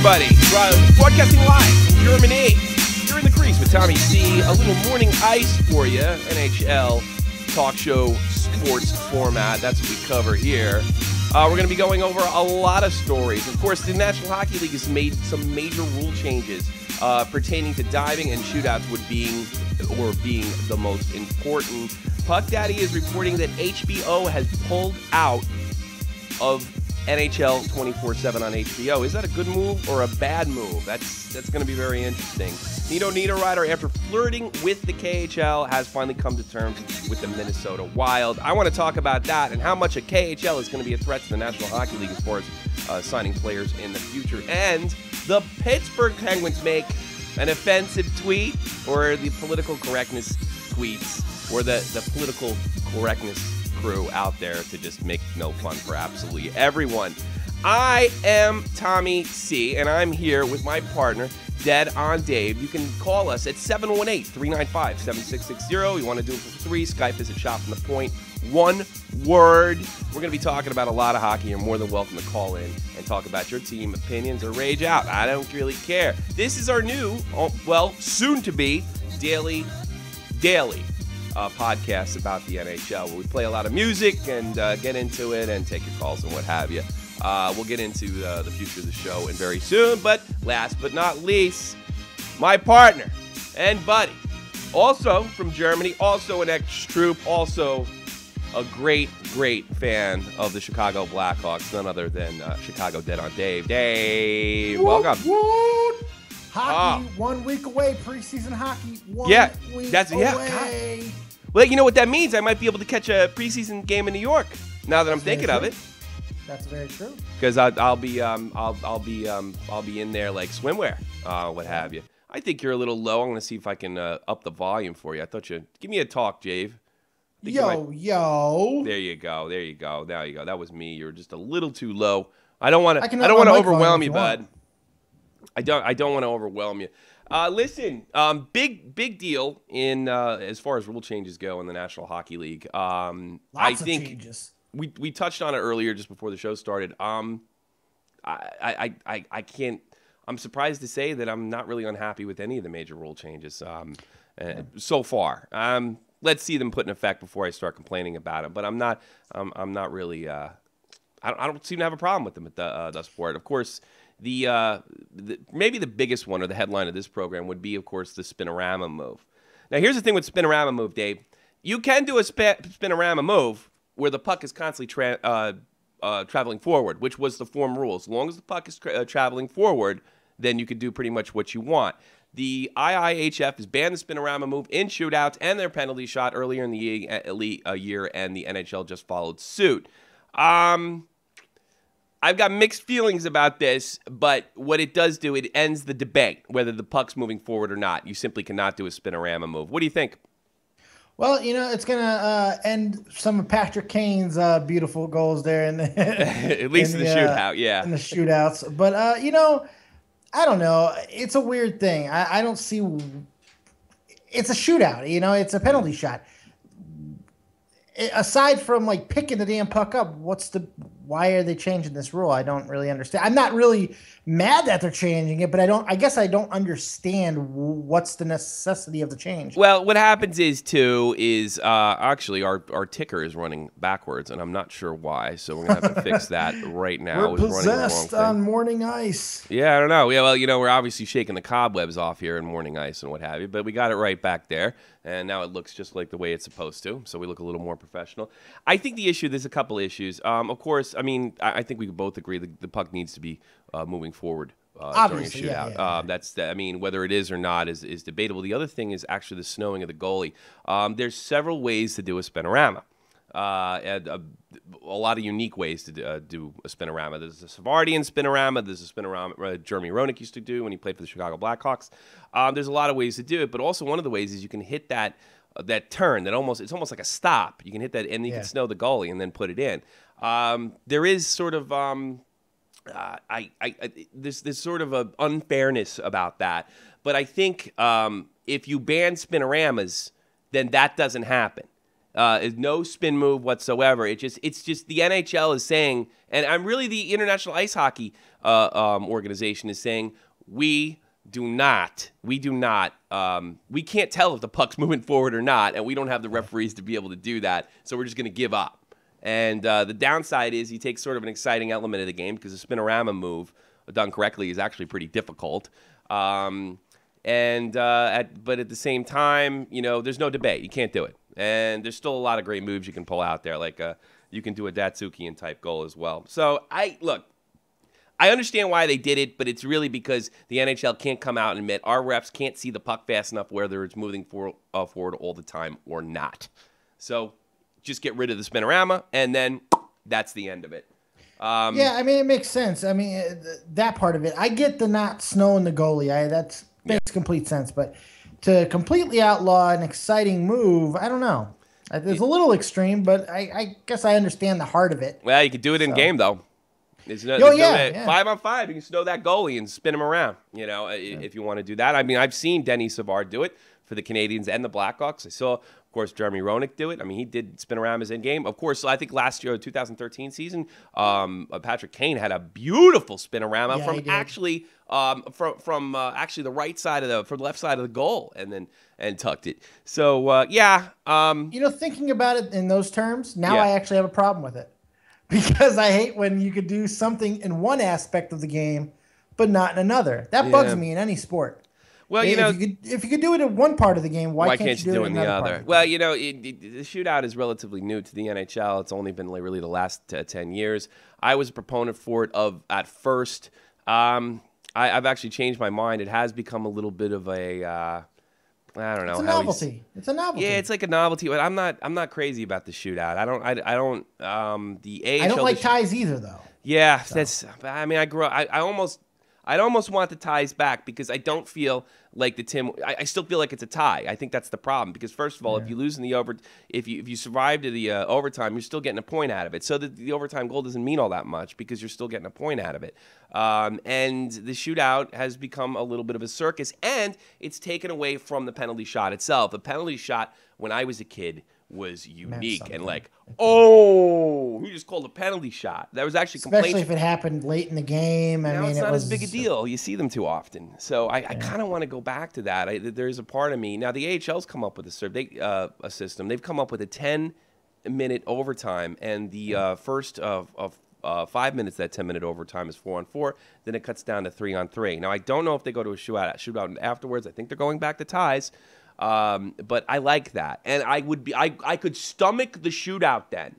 everybody. Broadcasting live from Germany. You're in the crease with Tommy C. A little morning ice for you. NHL talk show sports format. That's what we cover here. We're going to be going over a lot of stories. Of course, the National Hockey League has made some major rule changes pertaining to diving and shootouts being the most important. Puck Daddy is reporting that HBO has pulled out of NHL 24/7 on HBO. Is that a good move or a bad move? That's going to be very interesting. Nito Niederreiter, after flirting with the KHL, has finally come to terms with the Minnesota Wild. I want to talk about that and how much a KHL is going to be a threat to the National Hockey League as far as signing players in the future. And the Pittsburgh Penguins make an offensive tweet, or the political correctness tweets, or the political correctness crew out there to just make no fun for absolutely everyone. I am Tommy C, and I'm here with my partner, Dead on Dave. You can call us at 718-395-7660. You want to do it for free. Skype is at Shot from the Point. One word. We're going to be talking about a lot of hockey. You're more than welcome to call in and talk about your team opinions or rage out. I don't really care. This is our new, soon to be daily podcast about the NHL, where we play a lot of music and get into it and take your calls and what have you. We'll get into the future of the show and very soon, but last but not least, my partner and buddy, also from Germany, also an ex-troop, also a great fan of the Chicago Blackhawks, none other than Chicago Dead on Dave. Dave, welcome. Woot. Hockey, 1 week away. Preseason hockey, one week away. God. Well, you know what that means? I might be able to catch a preseason game in New York. Now that I'm thinking of it. That's very true. Because I'll be in there like swimwear, what have you. I think you're a little low. I'm gonna see if I can up the volume for you. I thought you give me a talk, Jave. Yo. There you go. There you go. That was me. You're just a little too low. I don't want to overwhelm you, bud. I don't want to overwhelm you. Listen, big deal in as far as rule changes go in the National Hockey League. Lots of changes. We touched on it earlier just before the show started. I can't. I'm surprised to say that I'm not really unhappy with any of the major rule changes so far. Let's see them put in effect before I start complaining about them. But I'm not really. I don't seem to have a problem with them thus far. Of course. Maybe the biggest one, or the headline of this program, would be, of course, the Spin-O-Rama move. Now, here's the thing with Spin-O-Rama move, Dave. You can do a Spin-O-Rama move where the puck is constantly traveling forward, which was the form rule. As long as the puck is traveling forward, then you can do pretty much what you want. The IIHF has banned the Spin-O-Rama move in shootouts and their penalty shot earlier in the year, and the NHL just followed suit. I've got mixed feelings about this, but what it does do, it ends the debate, whether the puck's moving forward or not. You simply cannot do a Spin-O-Rama move. What do you think? Well, it's going to end some of Patrick Kane's beautiful goals there. At least in the shootout, yeah. In the shootouts. But, I don't know. It's a weird thing. I don't see – it's a shootout. It's a penalty shot. Aside from, picking the damn puck up, why are they changing this rule? I don't really understand. I'm not really mad that they're changing it, but I guess I don't understand what's the necessity of the change. Well, what happens is actually our ticker is running backwards, and I'm not sure why, so we're going to have to fix that right now. We're possessed on morning ice. Yeah, I don't know. Yeah, well, we're obviously shaking the cobwebs off here in morning ice and what have you, but we got it right back there, and now it looks just like the way it's supposed to, so we look a little more professional. I think there's a couple issues. Of course, I think we could both agree that the puck needs to be moving forward during a shootout. Yeah. Whether it is or not is debatable. The other thing is actually the snowing of the goalie. There's several ways to do a Spin-O-Rama. And a lot of unique ways to do a Spin-O-Rama. There's a Savardian Spin-O-Rama. There's a Spin-O-Rama Jeremy Roenick used to do when he played for the Chicago Blackhawks. There's a lot of ways to do it, but also one of the ways is you can hit that turn it's almost like a stop. You can hit that and you can snow the goalie and then put it in. There is sort of there's sort of a unfairness about that, but I think if you ban Spin-O-Ramas, then that doesn't happen. No spin move whatsoever. It's just the NHL is saying, and I'm really the International Ice Hockey organization is saying, we can't tell if the puck's moving forward or not, and we don't have the referees to be able to do that, so we're just going to give up. And the downside is you take sort of an exciting element of the game because the Spin-O-Rama move, done correctly, is actually pretty difficult. But at the same time, there's no debate. You can't do it. And there's still a lot of great moves you can pull out there. Like you can do a Datsukian type goal as well. So I understand why they did it, but it's really because the NHL can't come out and admit our refs can't see the puck fast enough whether it's moving forward all the time or not. So just get rid of the Spin-O-Rama, and then that's the end of it. Yeah, I mean, it makes sense. I mean, that part of it. I get the not snowing the goalie. That makes complete sense. But to completely outlaw an exciting move, I don't know. It's a little extreme, but I guess I understand the heart of it. Well, you could do it in game, though. There's no 5-on-5, you can snow that goalie and spin him around, if you want to do that. I mean, I've seen Denny Savard do it for the Canadiens and the Blackhawks. I saw, of course, Jeremy Roenick do it. I mean, he did spin around his in-game. Of course, I think last year, 2013 season, Patrick Kane had a beautiful spin-orama from actually the right side from the left side of the goal and tucked it. So, thinking about it in those terms, now I actually have a problem with it. Because I hate when you could do something in one aspect of the game, but not in another. That bugs me in any sport. Well, if you could do it in one part of the game, why can't you do it in the other? Well, the shootout is relatively new to the NHL. It's only been really the last 10 years. I was a proponent for it at first. I've actually changed my mind. It has become a little bit of a I don't know. It's a novelty. Yeah, it's like a novelty, but I'm not crazy about the shootout. I don't. The AHL. I don't like ties either, though. Yeah, that's. I mean, I grew up. I'd almost want the ties back because I don't feel like I still feel like it's a tie. I think that's the problem because first of all, if you lose in the if you survive to the overtime, you're still getting a point out of it. So the overtime goal doesn't mean all that much because you're still getting a point out of it. And the shootout has become a little bit of a circus, and it's taken away from the penalty shot itself. The penalty shot when I was a kid was unique and who just called a penalty shot? That was actually especially if it happened late in the game. I mean, it's not as big a deal. You see them too often, so I kind of want to go back to that. There's a part of me now. The AHL's come up with a system. They've come up with a 10-minute overtime, and the first of 5 minutes that 10-minute overtime is 4-on-4. Then it cuts down to 3-on-3. Now I don't know if they go to a shootout afterwards. I think they're going back to ties. But I like that, and I could stomach the shootout then.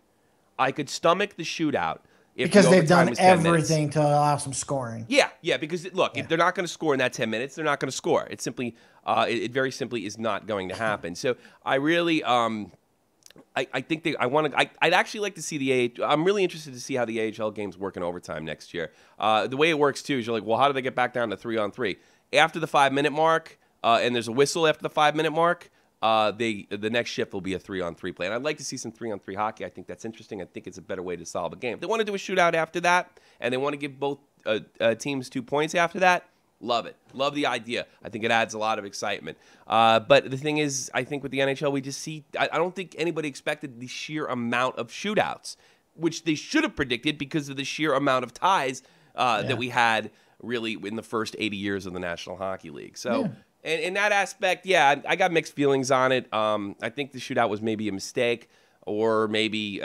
I could stomach the shootout because they've done everything to allow some scoring. Yeah. Because look, if they're not going to score in that 10 minutes, they're not going to score. It's simply, it very simply is not going to happen. So I really, I think I'd actually like to see the I'm really interested to see how the AHL games work in overtime next year. The way it works too is you're like, well, how do they get back down to 3-on-3 after the 5-minute mark? And there's a whistle after the 5-minute mark. The next shift will be a 3-on-3 play. And I'd like to see some 3-on-3 hockey. I think that's interesting. I think it's a better way to solve a game. If they want to do a shootout after that, and they want to give both teams 2 points after that, love it. Love the idea. I think it adds a lot of excitement. But the thing is, I think with the NHL, we just see, I don't think anybody expected the sheer amount of shootouts, which they should have predicted because of the sheer amount of ties that we had really in the first 80 years of the National Hockey League. So... And in that aspect, I got mixed feelings on it. I think the shootout was maybe a mistake, or maybe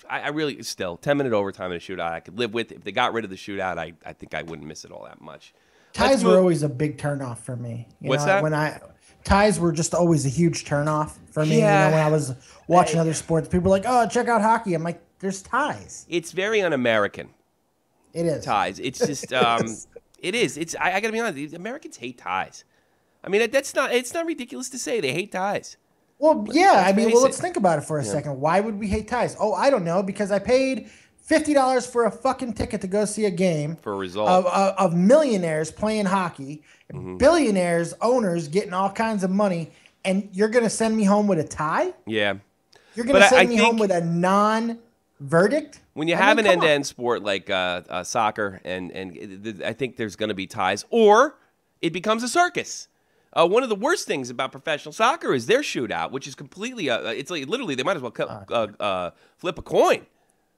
I really still 10-minute overtime in a shootout I could live with. If they got rid of the shootout, I think I wouldn't miss it all that much. Ties were always a big turnoff for me. What's that? Ties were just always a huge turnoff for me. Yeah. When I was watching other sports, people were like, "Oh, check out hockey." I'm like, "There's ties." It's very un-American. It is ties. It's just it is. I got to be honest. Americans hate ties. I mean, it's not ridiculous to say they hate ties. Well, yeah. I mean, let's think about it for a second. Why would we hate ties? Oh, I don't know. Because I paid $50 for a fucking ticket to go see a game for a result of millionaires playing hockey, billionaires, owners getting all kinds of money, and you're going to send me home with a tie? Yeah. You're going to send me home with a non-verdict? When you have an end-to-end sport like soccer, and I think there's going to be ties, or it becomes a circus. One of the worst things about professional soccer is their shootout, which is completely, it's like literally they might as well flip a coin.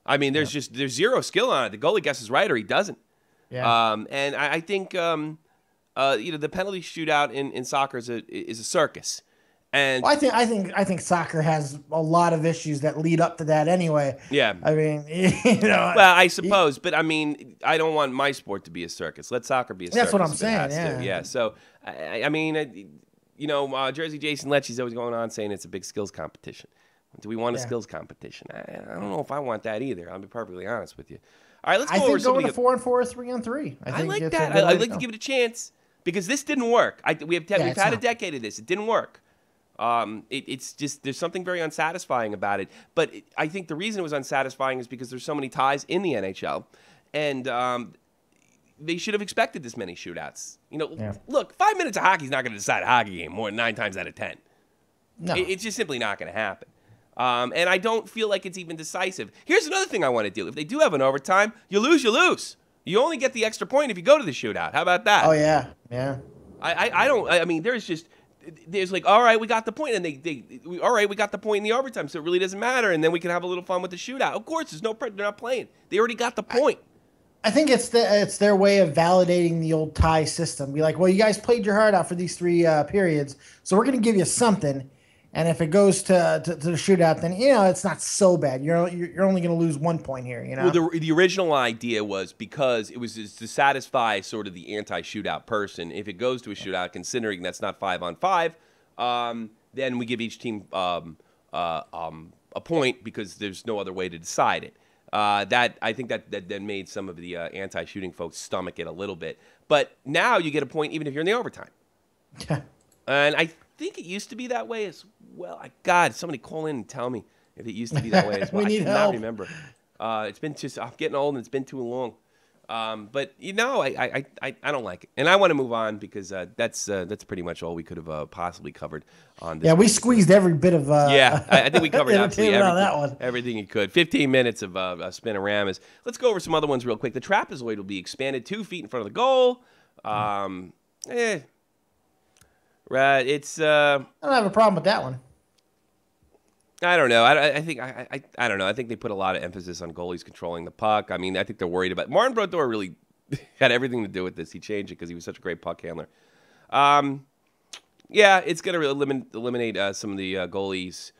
I mean, there's zero skill on it. The goalie guesses right or he doesn't. Yeah. And I think, the penalty shootout in soccer is a circus. And well, I think soccer has a lot of issues that lead up to that anyway. Yeah. I mean, well, I suppose, but I mean, I don't want my sport to be a circus. Let soccer be a circus. That's what I'm saying. Yeah. Yeah. So, I mean, Jersey Jason Lecce's always going on saying it's a big skills competition. Do we want a skills competition? I don't know if I want that either. I'll be perfectly honest with you. All right, let's go over going to 4-on-4 or 3-on-3. I like that. I'd like to give it a chance because this didn't work. We've had a decade of this. It didn't work. It's just there's something very unsatisfying about it. But I think the reason it was unsatisfying is because there's so many ties in the NHL, and they should have expected this many shootouts. Look, 5 minutes of hockey is not going to decide a hockey game more than 9 times out of 10. No, it's just simply not going to happen. And I don't feel like it's even decisive. Here's another thing I want to do. If they do have an overtime, you lose, you lose. You only get the extra point if you go to the shootout. How about that? Oh yeah, yeah. I mean, there's like, all right, we got the point, and all right, we got the point in the overtime, so it really doesn't matter, and then we can have a little fun with the shootout. Of course, they're not playing. They already got the point. I think it's their way of validating the old tie system. Be like, well, you guys played your heart out for these 3 periods, so we're going to give you something. And if it goes to the shootout, then it's not so bad. You're only going to lose 1 point here. Well, the original idea was because it was to satisfy sort of the anti-shootout person. If it goes to a shootout, considering that's not 5-on-5, then we give each team a point because there's no other way to decide it. I think that then made some of the anti-shooting folks stomach it a little bit. But now you get a point even if you're in the overtime. And I think it used to be that way as well. God, somebody call in and tell me if it used to be that way as well. We need I cannot help. remember. It's been I'm getting old and it's been too long. But I don't like it, and I want to move on because that's pretty much all we could have possibly covered on this. Yeah, we squeezed every bit of. I think we covered absolutely on that one. Everything you could. 15 minutes of Spin-O-Ramas. Let's go over some other ones real quick. The trapezoid will be expanded 2 feet in front of the goal. Right, it's. I don't have a problem with that one. I don't know. I think I don't know. I think they put a lot of emphasis on goalies controlling the puck. I mean, I think they're worried about. Martin Brodeur really had everything to do with this. He changed it because he was such a great puck handler. Yeah, it's going to eliminate some of the goalies'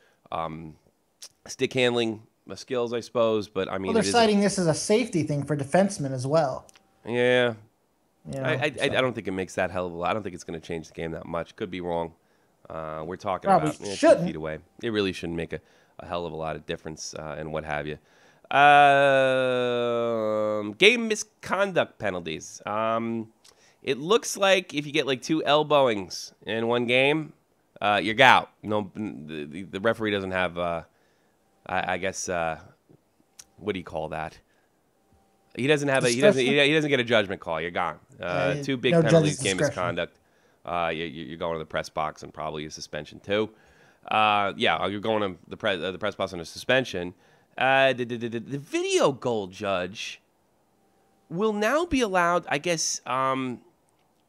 stick handling skills, I suppose. But I mean, they're citing this as a safety thing for defensemen as well. Yeah. So. I don't think it makes that hell of a lot. I don't think it's going to change the game that much. Could be wrong. We're talking Probably about 2 shouldn't. feet away. It really shouldn't make a hell of a lot of difference and what have you. Game misconduct penalties. It looks like if you get like 2 elbowings in one game, you're out. No, the referee doesn't have. I guess what do you call that? He doesn't have he doesn't get a judgment call. You're gone. 2 big penalties, game misconduct. You're going to the press box and probably a suspension too. You're going to the press box on a suspension. The video goal judge will now be allowed. I guess the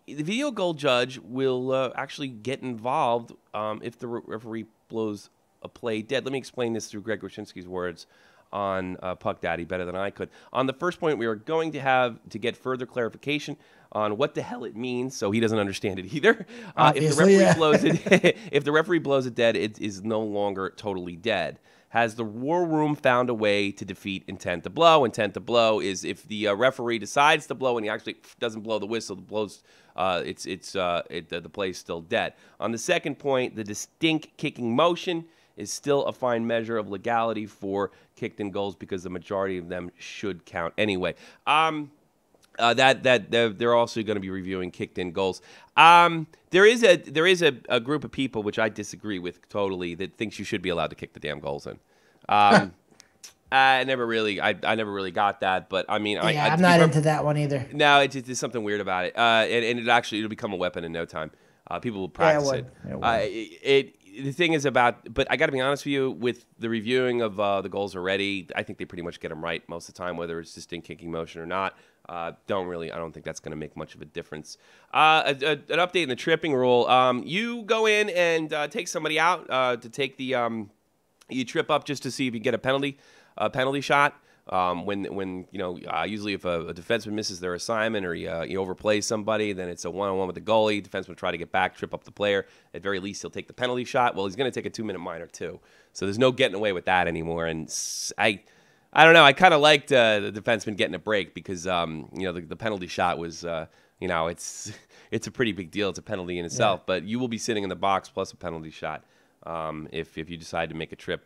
video goal judge will actually get involved if the referee blows a play dead. Let me explain this through Greg Wyshynski's words on Puck Daddy better than I could. On the first point, we are going to have to get further clarification on what the hell it means, so he doesn't understand it either. If the referee blows it dead, it is no longer totally dead. Has the war room found a way to defeat intent to blow? Intent to blow is if the referee decides to blow and he actually doesn't blow the whistle, the play is still dead. On the second point, the distinct kicking motion is still a fine measure of legality for kicked in goals because the majority of them should count anyway. They're also going to be reviewing kicked in goals. There is a group of people which I disagree with totally that thinks you should be allowed to kick the damn goals in. I never really got that, but I mean, I'm not into that one either. No, there's something weird about it, and it'll become a weapon in no time. People will practice it. The thing is but I got to be honest with you, with the reviewing of the goals already, I think they pretty much get them right most of the time, whether it's distinct kicking motion or not. I don't think that's going to make much of a difference. An update in the tripping rule. You go in and take somebody out to take the you trip up just to see if you get a penalty shot. When usually if a defenseman misses their assignment or he overplays somebody, then it's a one-on-one with the goalie. Defenseman will try to get back, trip up the player. At very least, he'll take the penalty shot. Well, he's going to take a 2-minute minor too. So there's no getting away with that anymore. And I don't know. I kind of liked the defenseman getting a break because the penalty shot was it's a pretty big deal. It's a penalty in itself, but you will be sitting in the box plus a penalty shot if you decide to make a trip.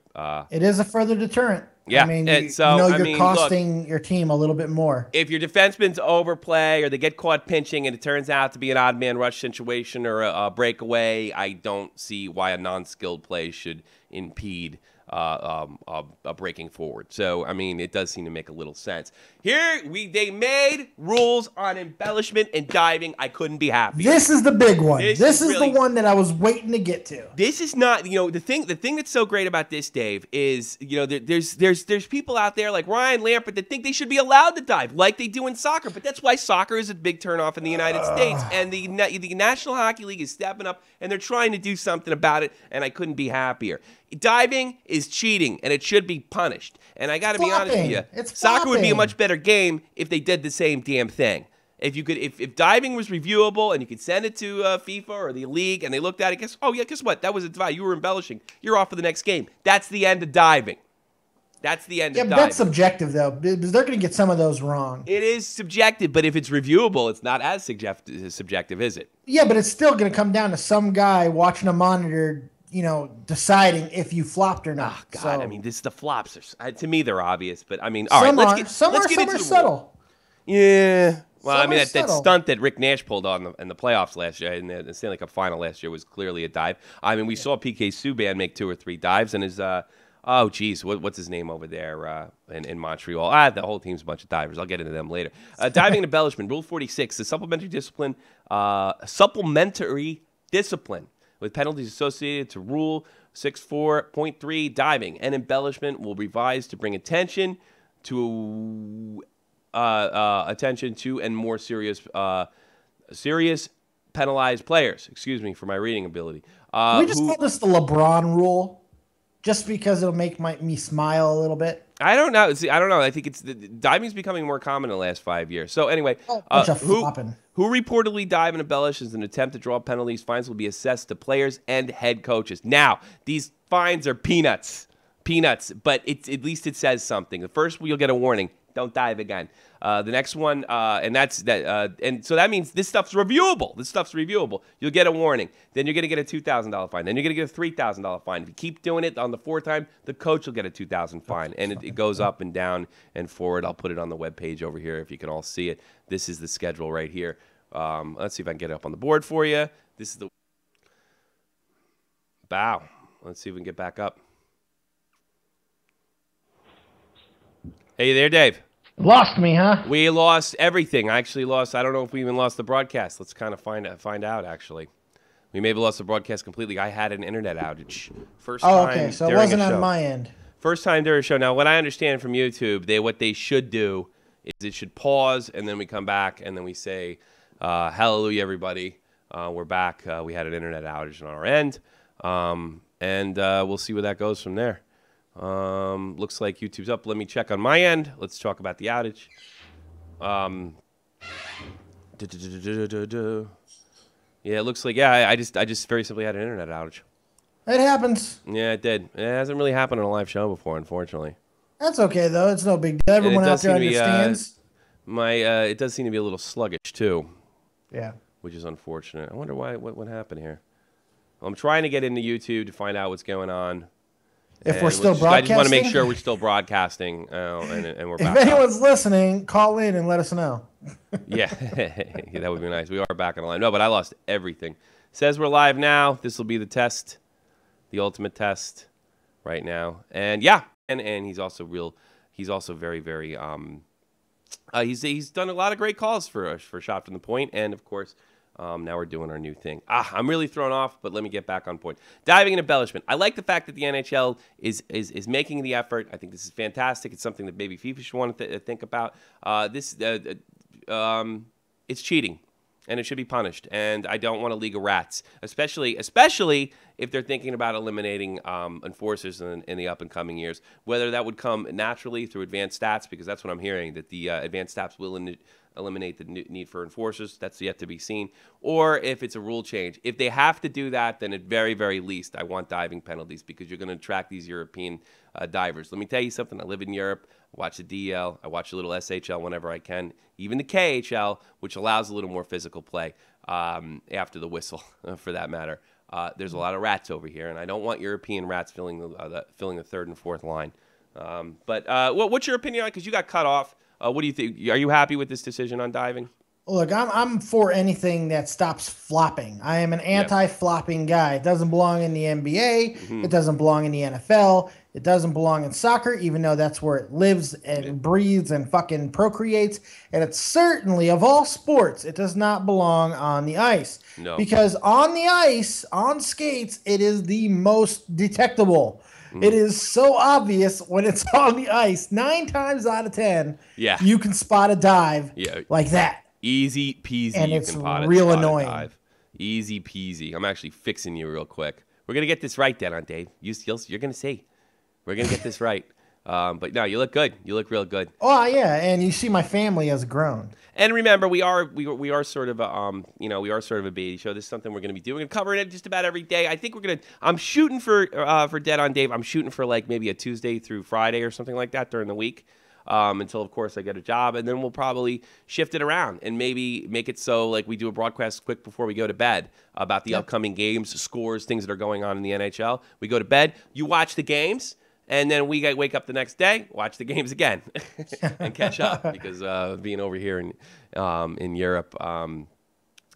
It is a further deterrent. Yeah, I mean, you're costing your team a little bit more. If your defenseman's overplay or they get caught pinching and it turns out to be an odd man rush situation or a breakaway, I don't see why a non-skilled play should impede a breaking forward. So, I mean, it does seem to make a little sense. Here, they made rules on embellishment and diving. I couldn't be happier. This is the big one. This is the one that I was waiting to get to. This is not, the thing that's so great about this, Dave, is, there's people out there like Ryan Lampert that think they should be allowed to dive like they do in soccer. But that's why soccer is a big turnoff in the United States. And the National Hockey League is stepping up and they're trying to do something about it. And I couldn't be happier. Diving is cheating, and it should be punished. And I got to be honest with you, soccer would be a much better game if they did the same damn thing. If diving was reviewable and you could send it to FIFA or the league, and they looked at it, guess what? That was a dive. You were embellishing. You're off for the next game. That's the end of diving. That's the end of diving. Yeah, but that's subjective, though, because they're going to get some of those wrong. It is subjective, but if it's reviewable, it's not as subjective, is it? Yeah, but it's still going to come down to some guy watching a monitor, deciding if you flopped or not. Oh, God. So, I mean, the flops are, to me, they're obvious. But, I mean, all right, let's get into the subtle. Yeah. Well, I mean, that stunt that Rick Nash pulled on in the playoffs last year, in the Stanley Cup final last year, was clearly a dive. I mean, we saw PK Subban make 2 or 3 dives, and his, what's his name over there in Montreal? The whole team's a bunch of divers. I'll get into them later. Diving and embellishment, Rule 46, the supplementary discipline with penalties associated to Rule 64.3, diving and embellishment will revise to bring attention to and more serious penalized players. Excuse me for my reading ability. Can we just call this the LeBron rule, just because it'll make me smile a little bit? I don't know. See, I don't know. I think diving's becoming more common in the last 5 years. So anyway, who reportedly dive and embellish as an attempt to draw penalties, fines will be assessed to players and head coaches. Now, these fines are peanuts, but at least it says something. The first, you'll get a warning. Don't dive again. The next one, and so that means this stuff's reviewable. You'll get a warning. Then you're going to get a $2,000 fine. Then you're going to get a $3,000 fine. If you keep doing it on the 4th time, the coach will get a $2,000 fine. And it goes up and down and forward. I'll put it on the webpage over here if you can all see it. This is the schedule right here. Let's see if I can get it up on the board for you. This is the bow. Let's see if we can get back up. Hey, you there, Dave? Lost me, huh? We lost everything. I actually lost. I don't know if we even lost the broadcast. Let's kind of find out, actually. We may have lost the broadcast completely. I had an internet outage. Okay. So it wasn't on my end. First time during a show. Now, what I understand from YouTube, what they should do is it should pause, and then we come back, and then we say, hallelujah, everybody. We're back. We had an internet outage on our end. And we'll see where that goes from there. Looks like YouTube's up. Let me check on my end. Let's talk about the outage. Yeah, it looks like I just very simply had an internet outage. It happens. Yeah, it did. It hasn't really happened on a live show before, unfortunately. That's okay though. It's no big deal. Everyone out there understands. It does seem to be a little sluggish too. Yeah. Which is unfortunate. I wonder what happened here. I'm trying to get into YouTube to find out what's going on. If we're still broadcasting? I just want to make sure we're still broadcasting, and we're back. If anyone's listening, call in and let us know. Yeah, that would be nice. We are back on the line. No, but I lost everything. Says we're live now. This will be the test, the ultimate test, right now. And yeah, and he's also very very. He's done a lot of great calls for Shot from the Point, and of course. Now we're doing our new thing. I'm really thrown off, but let me get back on point. Diving and embellishment. I like the fact that the NHL is making the effort. I think this is fantastic. It's something that maybe FIFA should want to think about. it's cheating, and it should be punished. And I don't want a league of rats, especially if they're thinking about eliminating enforcers in the up-and-coming years. Whether that would come naturally through advanced stats, because that's what I'm hearing, that the advanced stats will eliminate the need for enforcers. That's yet to be seen. Or if it's a rule change. If they have to do that, then at very, very least, I want diving penalties, because you're going to attract these European divers. Let me tell you something. I live in Europe. I watch the DL. I watch a little SHL whenever I can. Even the KHL, which allows a little more physical play after the whistle, for that matter. There's a lot of rats over here, and I don't want European rats filling the third and fourth line. But what's your opinion on it? Because you got cut off. What do you think? Are you happy with this decision on diving? Look, I'm for anything that stops flopping. I am an anti-flopping guy. It doesn't belong in the NBA. Mm-hmm. It doesn't belong in the NFL. It doesn't belong in soccer, even though that's where it lives and breathes and fucking procreates. And it's certainly, of all sports, it does not belong on the ice. No. Because on the ice, on skates, it is the most detectable. It is so obvious when it's on the ice. 9 times out of 10, you can spot a dive like that. Easy peasy. And it's real annoying. Dive. Easy peasy. I'm actually fixing you real quick. We're going to get this right, Dead on Dave. You're going to see. We're going to get this right. But no, you look good. You look real good. Oh, yeah, and you see my family has grown. And remember, we are sort of a baby show. This is something we're going to be doing. We're going to cover it just about every day. I think I'm shooting for Dead on Dave. I'm shooting for like maybe a Tuesday through Friday or something like that during the week. Until, of course, I get a job, and then we'll probably shift it around and maybe make it so like we do a broadcast quick before we go to bed about the upcoming games, scores, things that are going on in the NHL. We go to bed, you watch the games, and then we wake up the next day, watch the games again, and catch up because being over here in Europe and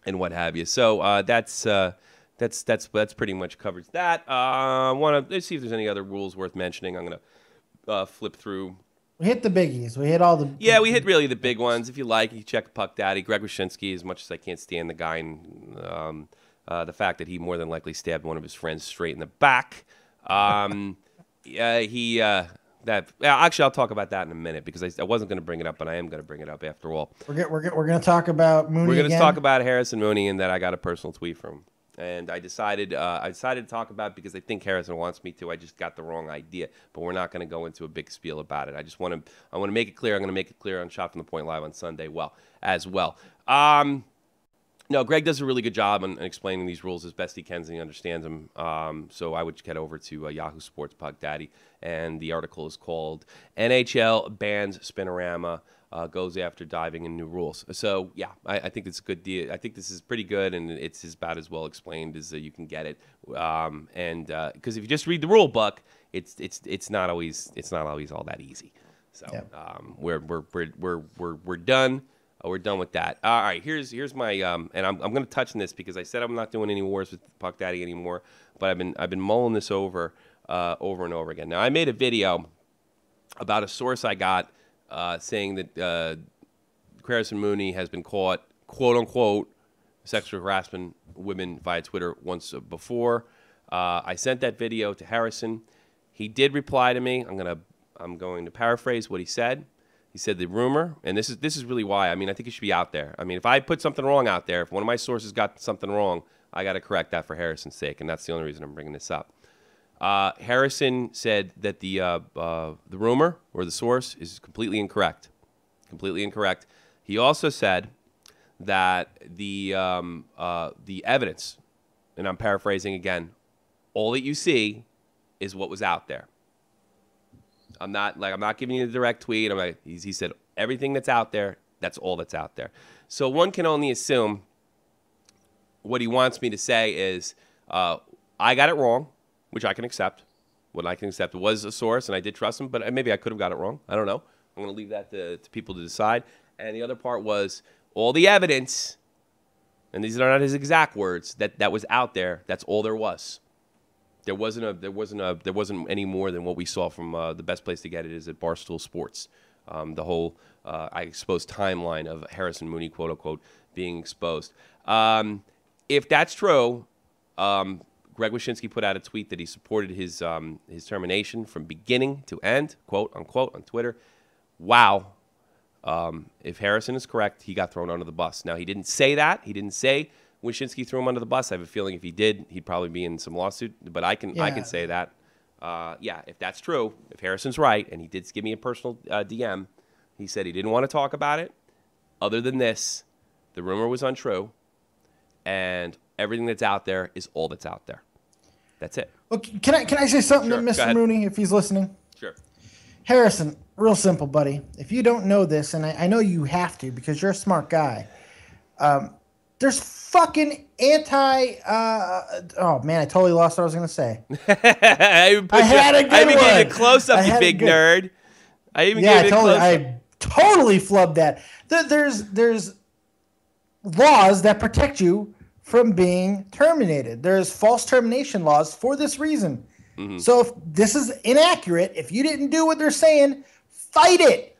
what have you. So that's pretty much covers that. Let's see if there's any other rules worth mentioning. I'm gonna flip through. We hit the biggies. We hit all the... Yeah, we hit really the big ones. If you like, you check Puck Daddy. Greg Wyshynski, as much as I can't stand the guy, and the fact that he more than likely stabbed one of his friends straight in the back. Actually, I'll talk about that in a minute, because I wasn't going to bring it up, but I am going to bring it up after all. We're going to talk about Mooney. We're going to talk about Harrison Mooney, and that I got a personal tweet from him. And I decided to talk about it because I think Harrison wants me to. I just got the wrong idea, but we're not going to go into a big spiel about it. I want to make it clear. I'm going to make it clear on Shot from the Point Live on Sunday as well. No, Greg does a really good job on explaining these rules as best he can, and he understands them. So I would get over to Yahoo Sports Puck Daddy, and the article is called NHL Bans Spin-O-Rama. Goes after diving and new rules. So, yeah, I think it's a good deal. I think this is pretty good, and it's about as well explained as you can get it. And because if you just read the rule book, it's not always all that easy. So we're done. We're done with that. All right, here's my and I'm going to touch on this because I said I'm not doing any wars with Puck Daddy anymore, but I've been mulling this over and over again. Now I made a video about a source I got. Saying that Harrison Mooney has been caught, quote unquote, sexual harassment women via Twitter once before. I sent that video to Harrison. He did reply to me. I'm going to paraphrase what he said. He said the rumor, and this is really why. I mean, I think it should be out there. I mean, if I put something wrong out there, if one of my sources got something wrong, I got to correct that for Harrison's sake, and that's the only reason I'm bringing this up. Harrison said that the rumor or the source is completely incorrect. Completely incorrect. He also said that the evidence, and I'm paraphrasing again, all that you see is what was out there. I'm not giving you the direct tweet. He said everything that's out there, that's all that's out there. So one can only assume what he wants me to say is I got it wrong, which I can accept. What I can accept was a source, and I did trust him, but maybe I could have got it wrong. I don't know. I'm going to leave that to people to decide. And the other part was all the evidence, and these are not his exact words, that was out there. That's all there was. There wasn't any more than what we saw from the best place to get it is at Barstool Sports. The whole I exposed timeline of Harrison Mooney, quote unquote, being exposed. If that's true. Greg Wyshynski put out a tweet that he supported his termination from beginning to end, quote unquote, on Twitter. Wow. If Harrison is correct, he got thrown under the bus. Now, he didn't say that. He didn't say Wyshynski threw him under the bus. I have a feeling if he did, he'd probably be in some lawsuit. But I can say that. Yeah, if that's true, if Harrison's right, and he did give me a personal DM, he said he didn't want to talk about it. Other than this, the rumor was untrue, and everything that's out there is all that's out there. That's it. Okay, can I say something Sure, to Mr. Mooney if he's listening? Sure. Harrison, real simple, buddy. If you don't know this, and I know you have to because you're a smart guy, there's fucking oh, man, I totally lost what I was going to say. I even gave you a close-up, you big nerd. I even gave you a close-up. I totally flubbed that. There's laws that protect you from being terminated. There's false termination laws for this reason. Mm-hmm. So if this is inaccurate, if you didn't do what they're saying, fight it.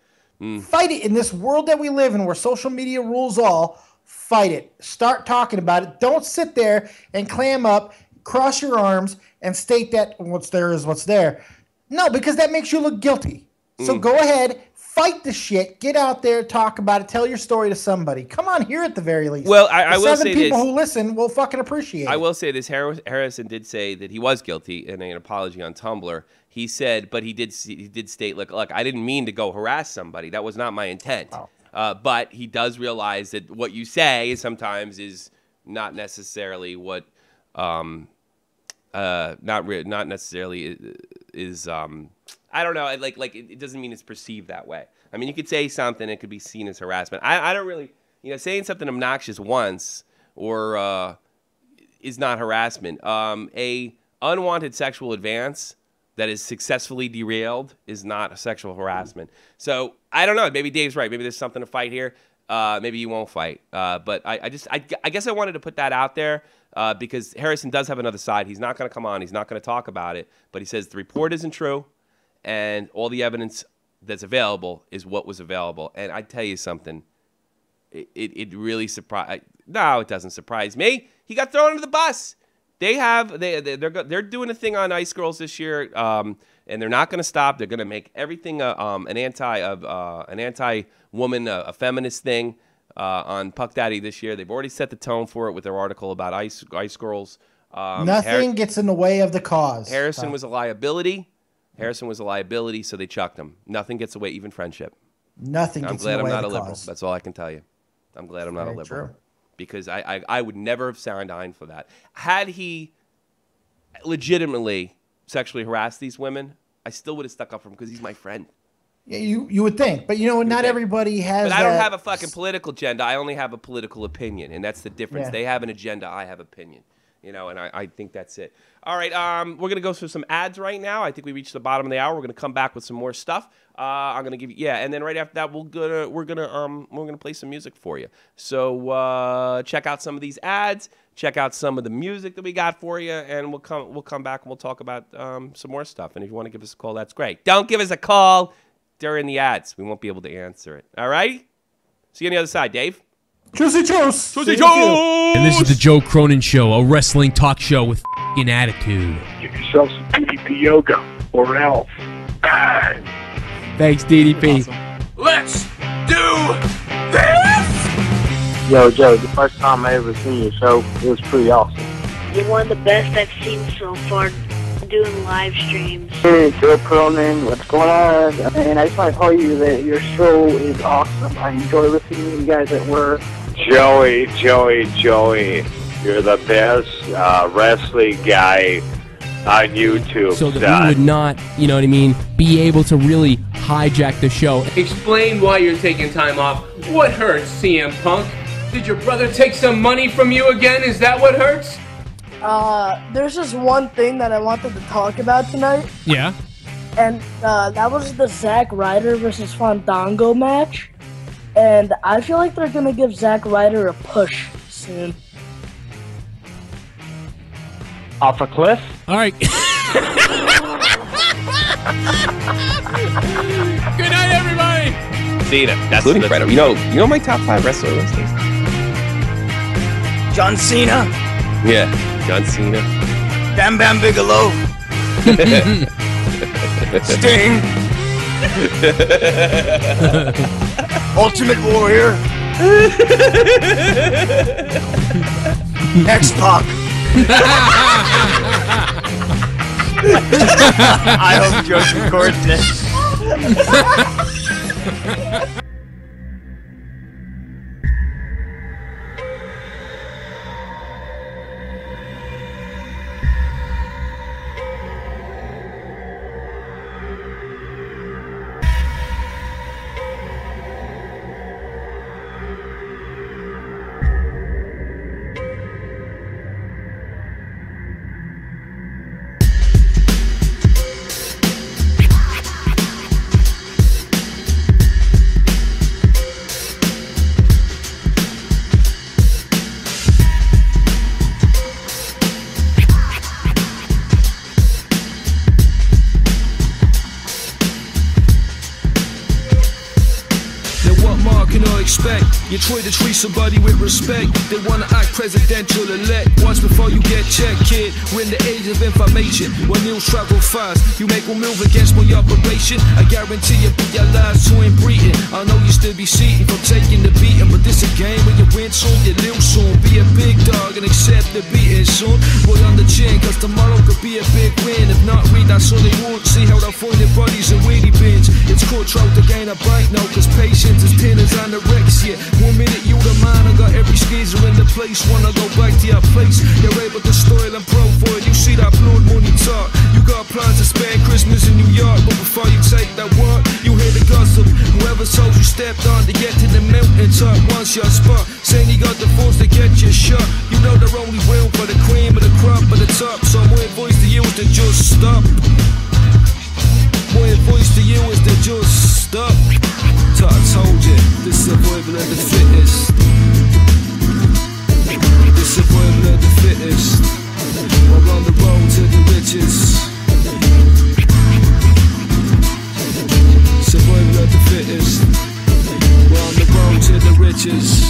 Fight it. In this world that we live in where social media rules all, fight it. Start talking about it. Don't sit there and clam up, cross your arms, and state that what's there is what's there. No, because that makes you look guilty. So go ahead, fight the shit, get out there, talk about it, tell your story to somebody. Come on here at the very least. Well, I will say this. 7 people who listen will fucking appreciate it. I will say this. Harrison did say that he was guilty in an apology on Tumblr. He said, but he did state, look, I didn't mean to go harass somebody. That was not my intent. Oh. But he does realize that what you say sometimes is not necessarily what, not necessarily is. I don't know. Like it doesn't mean it's perceived that way. I mean, you could say something, it could be seen as harassment. I don't really, saying something obnoxious once or is not harassment. A unwanted sexual advance that is successfully derailed is not a sexual harassment. So I don't know. Maybe Dave's right. Maybe there's something to fight here. Maybe you won't fight. But I guess I wanted to put that out there because Harrison does have another side. He's not going to come on. He's not going to talk about it. But he says the report isn't true. And all the evidence that's available is what was available. And I tell you something, it really surprised. No, it doesn't surprise me. He got thrown under the bus. They're doing a thing on Ice Girls this year, and they're not going to stop. They're going to make everything an anti-woman, a feminist thing on Puck Daddy this year. They've already set the tone for it with their article about Ice Girls. Nothing gets in the way of the cause. Harrison was a liability. So they chucked him. Nothing gets away, even friendship. Nothing gets away. I'm glad I'm not a liberal. Cause. That's all I can tell you. I'm glad I'm not a liberal. True. Because I would never have signed for that. Had he legitimately sexually harassed these women, I still would have stuck up for him because he's my friend. Yeah, you would think. But, not everybody has But I don't have a fucking political agenda. I only have a political opinion, and that's the difference. Yeah. They have an agenda. I have opinion. And I think that's it. All right, we're going to go through some ads right now. I think we reached the bottom of the hour. We're going to come back with some more stuff. I'm going to give you, and then right after that, we're gonna play some music for you. So check out some of these ads. Check out some of the music that we got for you, and we'll come back and we'll talk about some more stuff. And if you want to give us a call, that's great. Don't give us a call during the ads. We won't be able to answer it. All right? See you on the other side, Dave. Juicy Juice. Juicy Juice. And this is the Joe Cronin Show, a wrestling talk show with f***ing attitude. Get yourself some DDP yoga or else. Bang. Thanks, DDP. Awesome. Let's do this! Yo, Joe, the first time I ever seen your show, it was pretty awesome. You're one of the best I've seen so far doing live streams. Hey, Joe Cronin, what's going on? And I just want to tell you that your show is awesome. I enjoy listening to you guys at work. Joey, you're the best wrestling guy on YouTube. So that we would not, be able to really hijack the show. Explain why you're taking time off. What hurts, CM Punk? Did your brother take some money from you again? Is that what hurts? There's just one thing that I wanted to talk about tonight. Yeah? And that was the Zack Ryder versus Fandango match. And I feel like they're going to give Zack Ryder a push soon. Off a cliff? All right. Good night, everybody. Cena. That's incredible. You know my top 5 wrestler list is? John Cena. Yeah, John Cena. Bam Bam Bigelow. Sting. Ultimate Warrior. X-Pac. I hope Joe's recording this. You try to treat somebody with respect. They wanna act presidential elect. Once before you get checked, kid. We're in the age of information, when news travel fast. You make one move against my operation, I guarantee you'll be your last time breathing. I know you still be seated from taking the beating, but this a game where you win soon, you lose soon. Be a big dog and accept the beating soon. Roll on the chin, cause tomorrow could be a big win. If not, read that's all they won't. See how they'll find their bodies in weedy bins. It's cutthroat to gain a bite now, cause patience is thin as anorexia. 1 minute you the man, I got every skeezer in the place. Wanna go back to your place, you're able to style and profile. You see that blood money talk. You got plans to spend Christmas in New York, but before you take that walk, you hear the gossip. Whoever told you stepped on to get to the mountain top, wants your spot, saying you got the force to get your shot. You know they're only room for the cream of the crop at the top. So my advice to you is to just stop. My advice to you is to just stop. I told you, the survival of the fittest. The survival of the fittest. We're on the road to the riches. Survival of the fittest. We're on the road to the riches.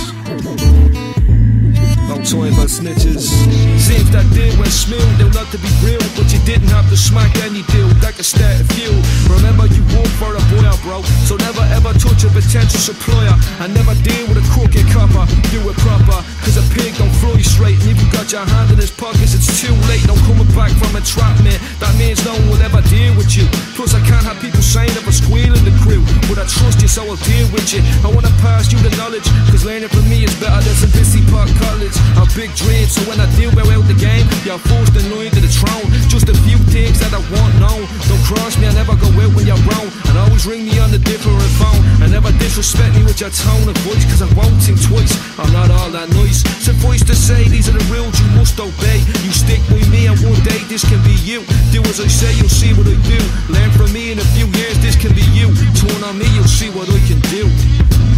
No time about snitches. Seems that deal went smooth, they'll not to be real, but you didn't have to smack any deal that could start a few. Remember you work for a boy, bro, so never ever touch a potential supplier, and never deal with a crooked copper. Do it proper, cause a pig don't fly straight, and if you got your hand in his pockets, it's too late. No coming back from entrapment, that means no one will ever deal with you. Plus I can't have people saying if I squeal in the crew, but I trust you so I'll deal with you. I wanna pass you the knowledge, cause learning from me is better than some busy park college. I'm big dreams, so when I deal out the game, you're forced in line to the throne. Just a few things that I want known. Don't cross me, I never go out when you're wrong. And always ring me on the different phone. And never disrespect me with your tone of voice, cause I won't think twice, I'm not all that nice. Suffice to say, these are the rules you must obey. You stick with me and one day this can be you. Do as I say, you'll see what I do. Learn from me in a few years, this can be you. Turn on me, you'll see what I can do.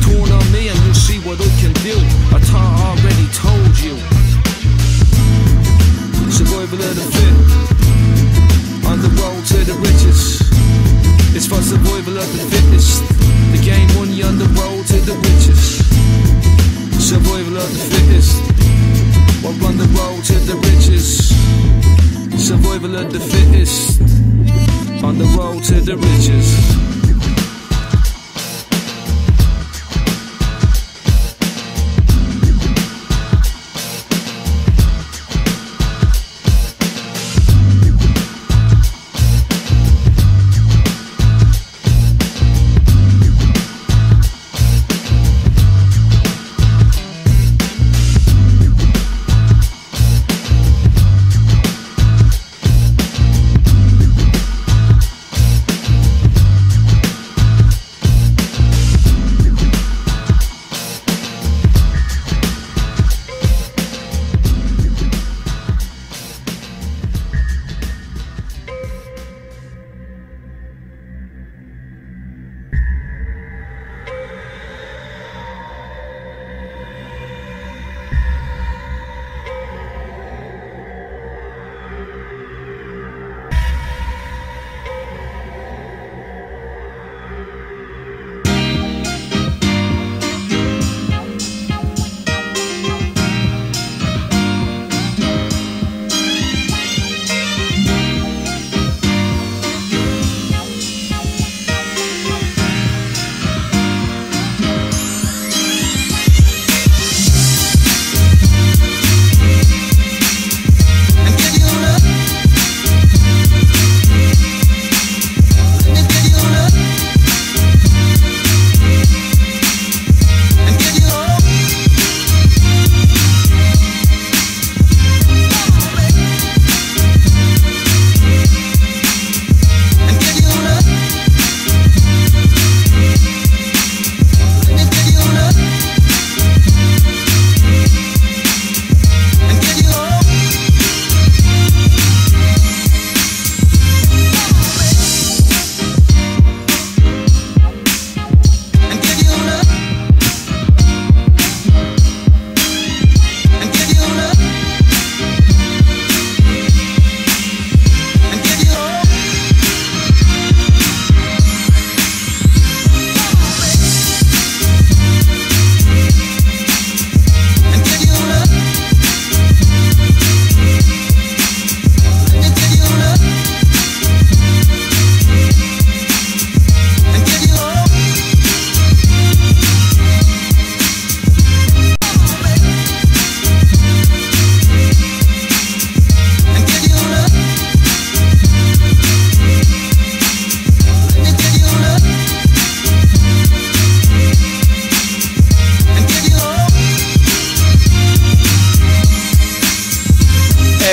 Turn on me and you'll see what I can do. I thought I already told you. Survival of the fit. On the road to the riches. It's for survival of the fittest. The game money on the road to the riches. Survival of the fittest. We're on the road to the riches. Survival of the fittest. On the road to the riches.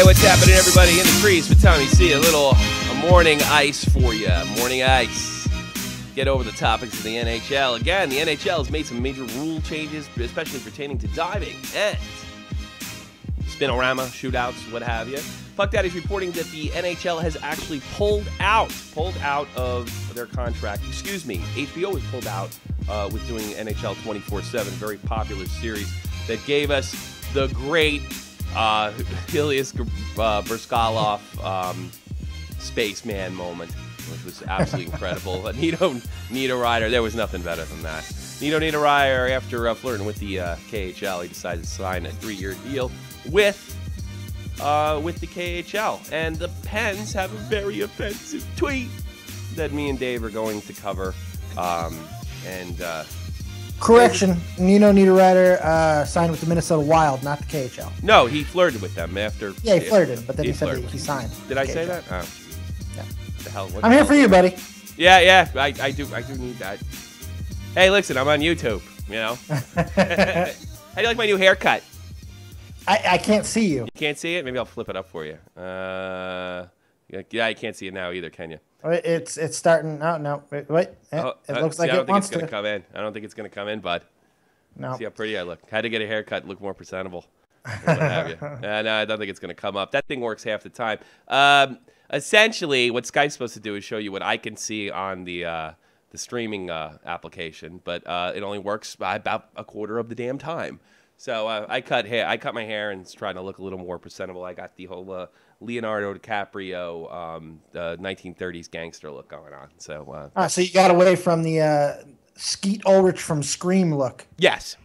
what's happening, everybody? In the crease with Tommy C. A morning ice for you. Morning ice. Get over the topics of the NHL. Again, the NHL has made some major rule changes, especially pertaining to diving and Spin-O-Rama, shootouts, what have you. Puck Daddy's reporting that the NHL has actually pulled out of their contract. Excuse me, HBO was pulled out with doing NHL 24/7, very popular series that gave us the great Ilias Bryzgalov spaceman moment, which was absolutely incredible. Nito Niederreiter, there was nothing better than that. Nito Niederreiter, after flirting with the KHL, he decided to sign a 3-year deal with the KHL. And the Pens have a very offensive tweet that me and Dave are going to cover. Correction, Nino Niederreiter signed with the Minnesota Wild, not the KHL. No, he flirted with them after. Yeah, he flirted, but then he said that he signed. Did I say that? Oh, yeah. The hell? I'm here for you, buddy. Yeah, I do need that. Hey, listen, I'm on YouTube. You know. How do you like my new haircut? I can't see you. You can't see it? Maybe I'll flip it up for you. Yeah, I can't see it now either, can you? It's starting. Oh, no. Wait. It looks like it wants to. I don't think it's going to come in. I don't think it's going to come in, bud. No. See how pretty I look. Had to get a haircut, look more presentable. What have you. No, I don't think it's going to come up. That thing works half the time. Essentially, what Skype's supposed to do is show you what I can see on the streaming application, but it only works about a quarter of the damn time. So I cut my hair and trying to look a little more presentable. I got the whole Leonardo DiCaprio 1930s gangster look going on. So so you got away from the Skeet Ulrich from Scream look. Yes.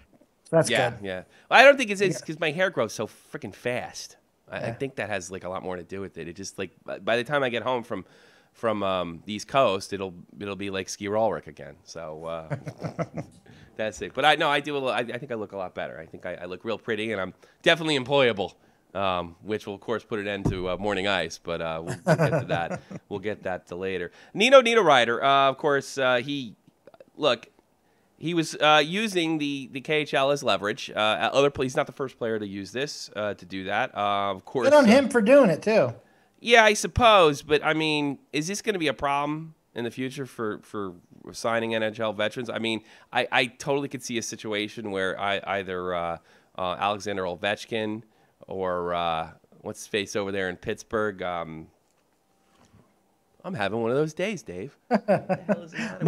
That's good. Yeah. Well, I don't think it's because my hair grows so freaking fast. I think that has like a lot more to do with it. It just like by the time I get home from the East Coast, it'll be like Skeet Ulrich again. So that's it. But I think I look a lot better. I think I look real pretty, and I'm definitely employable. Which will, of course, put an end to Morning Ice, but we'll get to that. We'll get that to later. Nino Niederreiter, of course, he was using the KHL as leverage. He's not the first player to use this, to do that. Of course. Good on him for doing it, too. Yeah, I suppose, but, I mean, is this going to be a problem in the future for signing NHL veterans? I mean, I totally could see a situation where either Alexander Ovechkin or what's his face over there in Pittsburgh? I'm having one of those days, Dave. What the hell is the matter?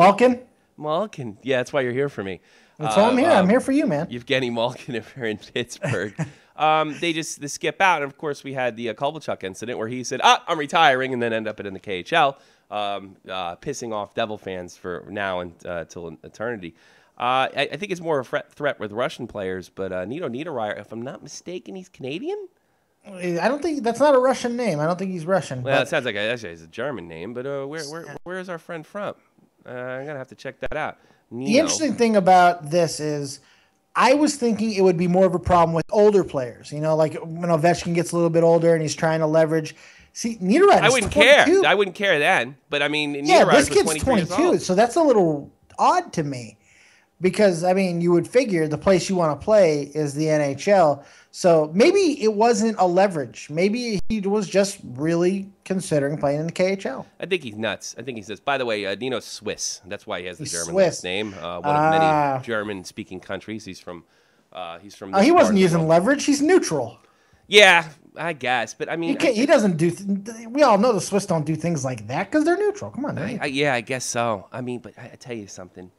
Malkin. Yeah, that's why you're here for me. That's why I'm here. I'm here for you, man. Evgeny Malkin if you're in Pittsburgh. They skip out. And, of course, we had the Kovalchuk incident where he said, I'm retiring, and then end up in the KHL, pissing off Devil fans for now until eternity. I think it's more a threat with Russian players, but Nito Niederreiter, if I'm not mistaken, he's Canadian? I don't think that's not a Russian name. I don't think he's Russian. Well, it sounds like it's a German name, but where is our friend from? I'm going to have to check that out. Nino. The interesting thing about this is I was thinking it would be more of a problem with older players. You know, like when Ovechkin gets a little bit older and he's trying to leverage. See, Niederreiter. I wouldn't care. I wouldn't care then. But I mean, this kid's 22, so that's a little odd to me. Because, I mean, you would figure the place you want to play is the NHL. So maybe it wasn't a leverage. Maybe he was just really considering playing in the KHL. I think he's nuts. By the way, Nino's Swiss. That's why he has the German last name. One of many German-speaking countries. He's from. He wasn't using leverage. He's neutral. Yeah, I guess. But I mean, he doesn't do. We all know the Swiss don't do things like that because they're neutral. Come on. Yeah, I guess so. I mean, but I tell you something.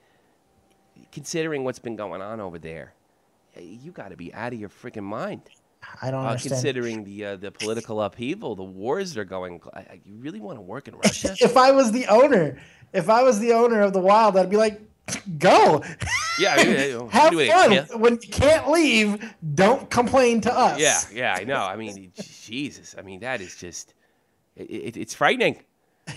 Considering what's been going on over there, you got to be out of your freaking mind. I don't understand. Considering the political upheaval, the wars that are going, you really want to work in Russia? If I was the owner of the Wild, I'd be like, go. Yeah, have fun. When you can't leave, don't complain to us. Yeah, I know. I mean, Jesus. I mean, that is just, it's frightening.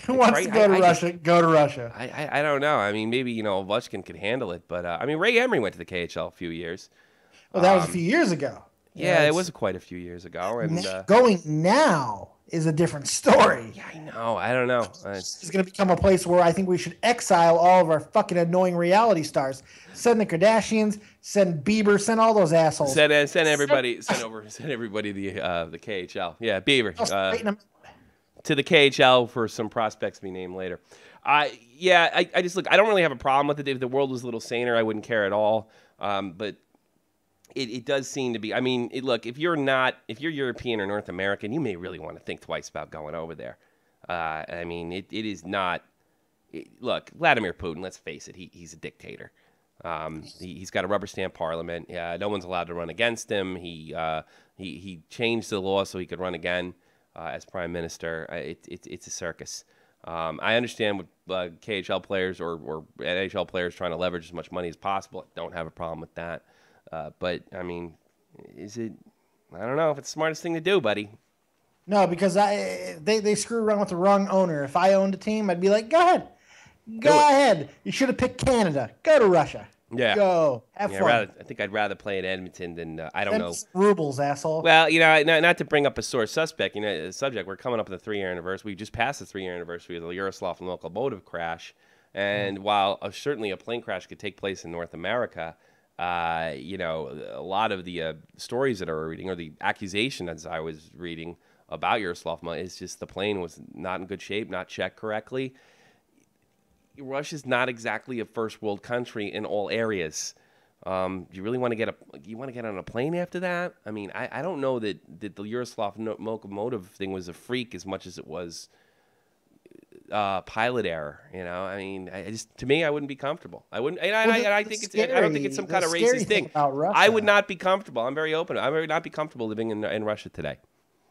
Who wants to go to Russia? Go to Russia. I don't know. I mean, maybe, Ovechkin could handle it. But, I mean, Ray Emery went to the KHL a few years. Well, that was a few years ago. Yeah, it was quite a few years ago. And going now is a different story. Yeah, I know. I don't know. It's going to become a place where I think we should exile all of our fucking annoying reality stars. Send the Kardashians, send Bieber, send all those assholes. Send everybody, send everybody the KHL. Yeah, Bieber. To the KHL for some prospects to be named later. I just look. I don't really have a problem with it. If the world was a little saner, I wouldn't care at all. But it does seem to be. I mean, look, if you're European or North American, you may really want to think twice about going over there. I mean, it is not. Look, Vladimir Putin. Let's face it. He's a dictator. He's got a rubber stamp parliament. Yeah, no one's allowed to run against him. He changed the law so he could run again as prime minister. It's a circus. I understand with KHL players or NHL players trying to leverage as much money as possible. I don't have a problem with that. But, I mean, is it – I don't know if it's the smartest thing to do, buddy. No, because they screw around with the wrong owner. If I owned a team, I'd be like, go ahead. Go ahead. You should have picked Canada. Go to Russia. Yeah. Go. Have fun. I think I'd rather play in Edmonton than I don't know. Rubles, asshole. Well, not to bring up a sore subject. We're coming up with the 3-year anniversary. We just passed the 3-year anniversary of the Yaroslav locomotive crash. And while certainly a plane crash could take place in North America, a lot of the stories that I was reading or the accusations I was reading about Yaroslav is just the plane was not in good shape, not checked correctly. Russia's not exactly a first world country in all areas. You really want to get on a plane after that? I mean, I don't know that the Yaroslav locomotive thing was a freak as much as it was pilot error. I mean, to me, I wouldn't be comfortable. I wouldn't, and I don't think it's some kind of racist thing. I would not be comfortable. I'm very open. I would not be comfortable living in Russia today.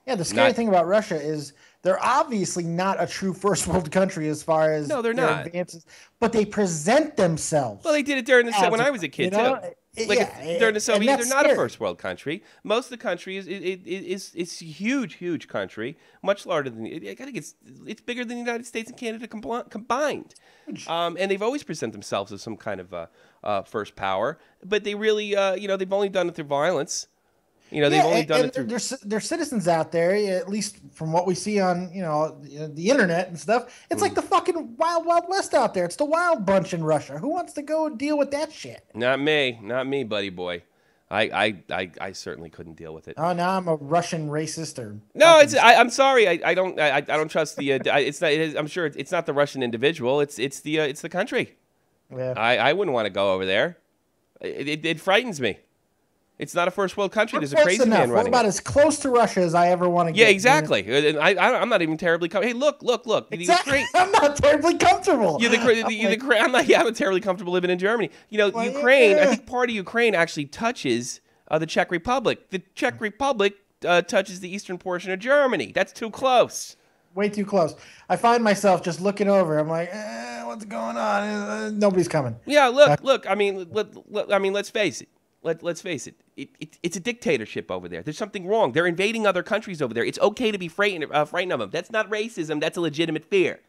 Yeah, the scary thing about Russia is they're obviously not a true first world country as far as no, they're not advances, but they present themselves. Well, they did it during the when I was a kid too. During the Soviet, they're not a first world country. Most of the country is a huge country, much larger than I think it's bigger than the United States and Canada combined. And they've always presented themselves as some kind of first power, but they really they've only done it through violence. They've only done it through. There's citizens out there, at least from what we see on the internet and stuff. It's like the fucking wild west out there. It's the wild bunch in Russia. Who wants to go deal with that shit? Not me, buddy boy. I certainly couldn't deal with it. Oh, now I'm a Russian racist or no. I'm sorry. I don't trust the. It's not. I'm sure it's not the Russian individual. It's the country. Yeah. I wouldn't want to go over there. It frightens me. It's not a first world country. There's a crazy man running. We're about as close to Russia as I ever want to get. Yeah, exactly. I'm not even terribly comfortable. Hey, look. Exactly. I'm not terribly comfortable. I'm not terribly comfortable living in Germany. Ukraine. I think part of Ukraine actually touches the Czech Republic. The Czech Republic touches the eastern portion of Germany. That's too close. Way too close. I find myself just looking over. I'm like, what's going on? Nobody's coming. Yeah, look. I mean, let's face it. Let's face it. It's a dictatorship over there. There's something wrong. They're invading other countries over there. It's okay to be frightened of them. That's not racism. That's a legitimate fear.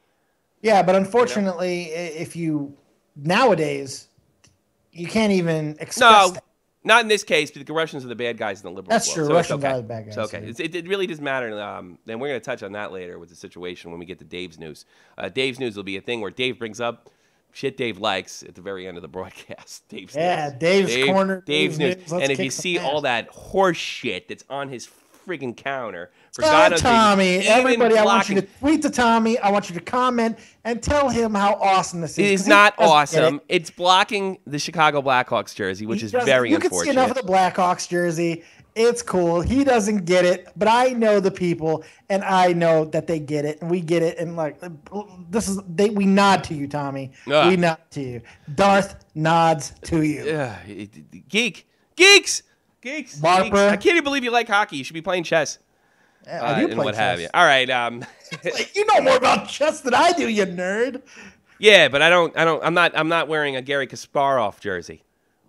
Yeah, but unfortunately, nowadays, you can't even express that. Not in this case, because the Russians are the bad guys in the liberal world. That's true. Russians are the bad guys. It's okay. It really doesn't matter. And we're going to touch on that later with the situation when we get to Dave's news. Dave's news will be a thing where Dave brings up shit Dave likes at the very end of the broadcast. Dave's corner. Dave's news. And if you see all that horse shit that's on his friggin' counter, for Tommy, everybody, I want you to tweet to Tommy. I want you to comment and tell him how awesome this is. It is not awesome. It's blocking the Chicago Blackhawks jersey, which is very unfortunate. You can see enough of the Blackhawks jersey. It's cool. He doesn't get it, but I know the people, and I know that they get it, and we get it. And we nod to you, Tommy. We nod to you. Darth nods to you. Geeks. Barper. I can't even believe you like hockey. You should be playing chess. Yeah, I do play what chess. have you? All right. You know more about chess than I do, you nerd. Yeah, but I'm not wearing a Gary Kasparov jersey.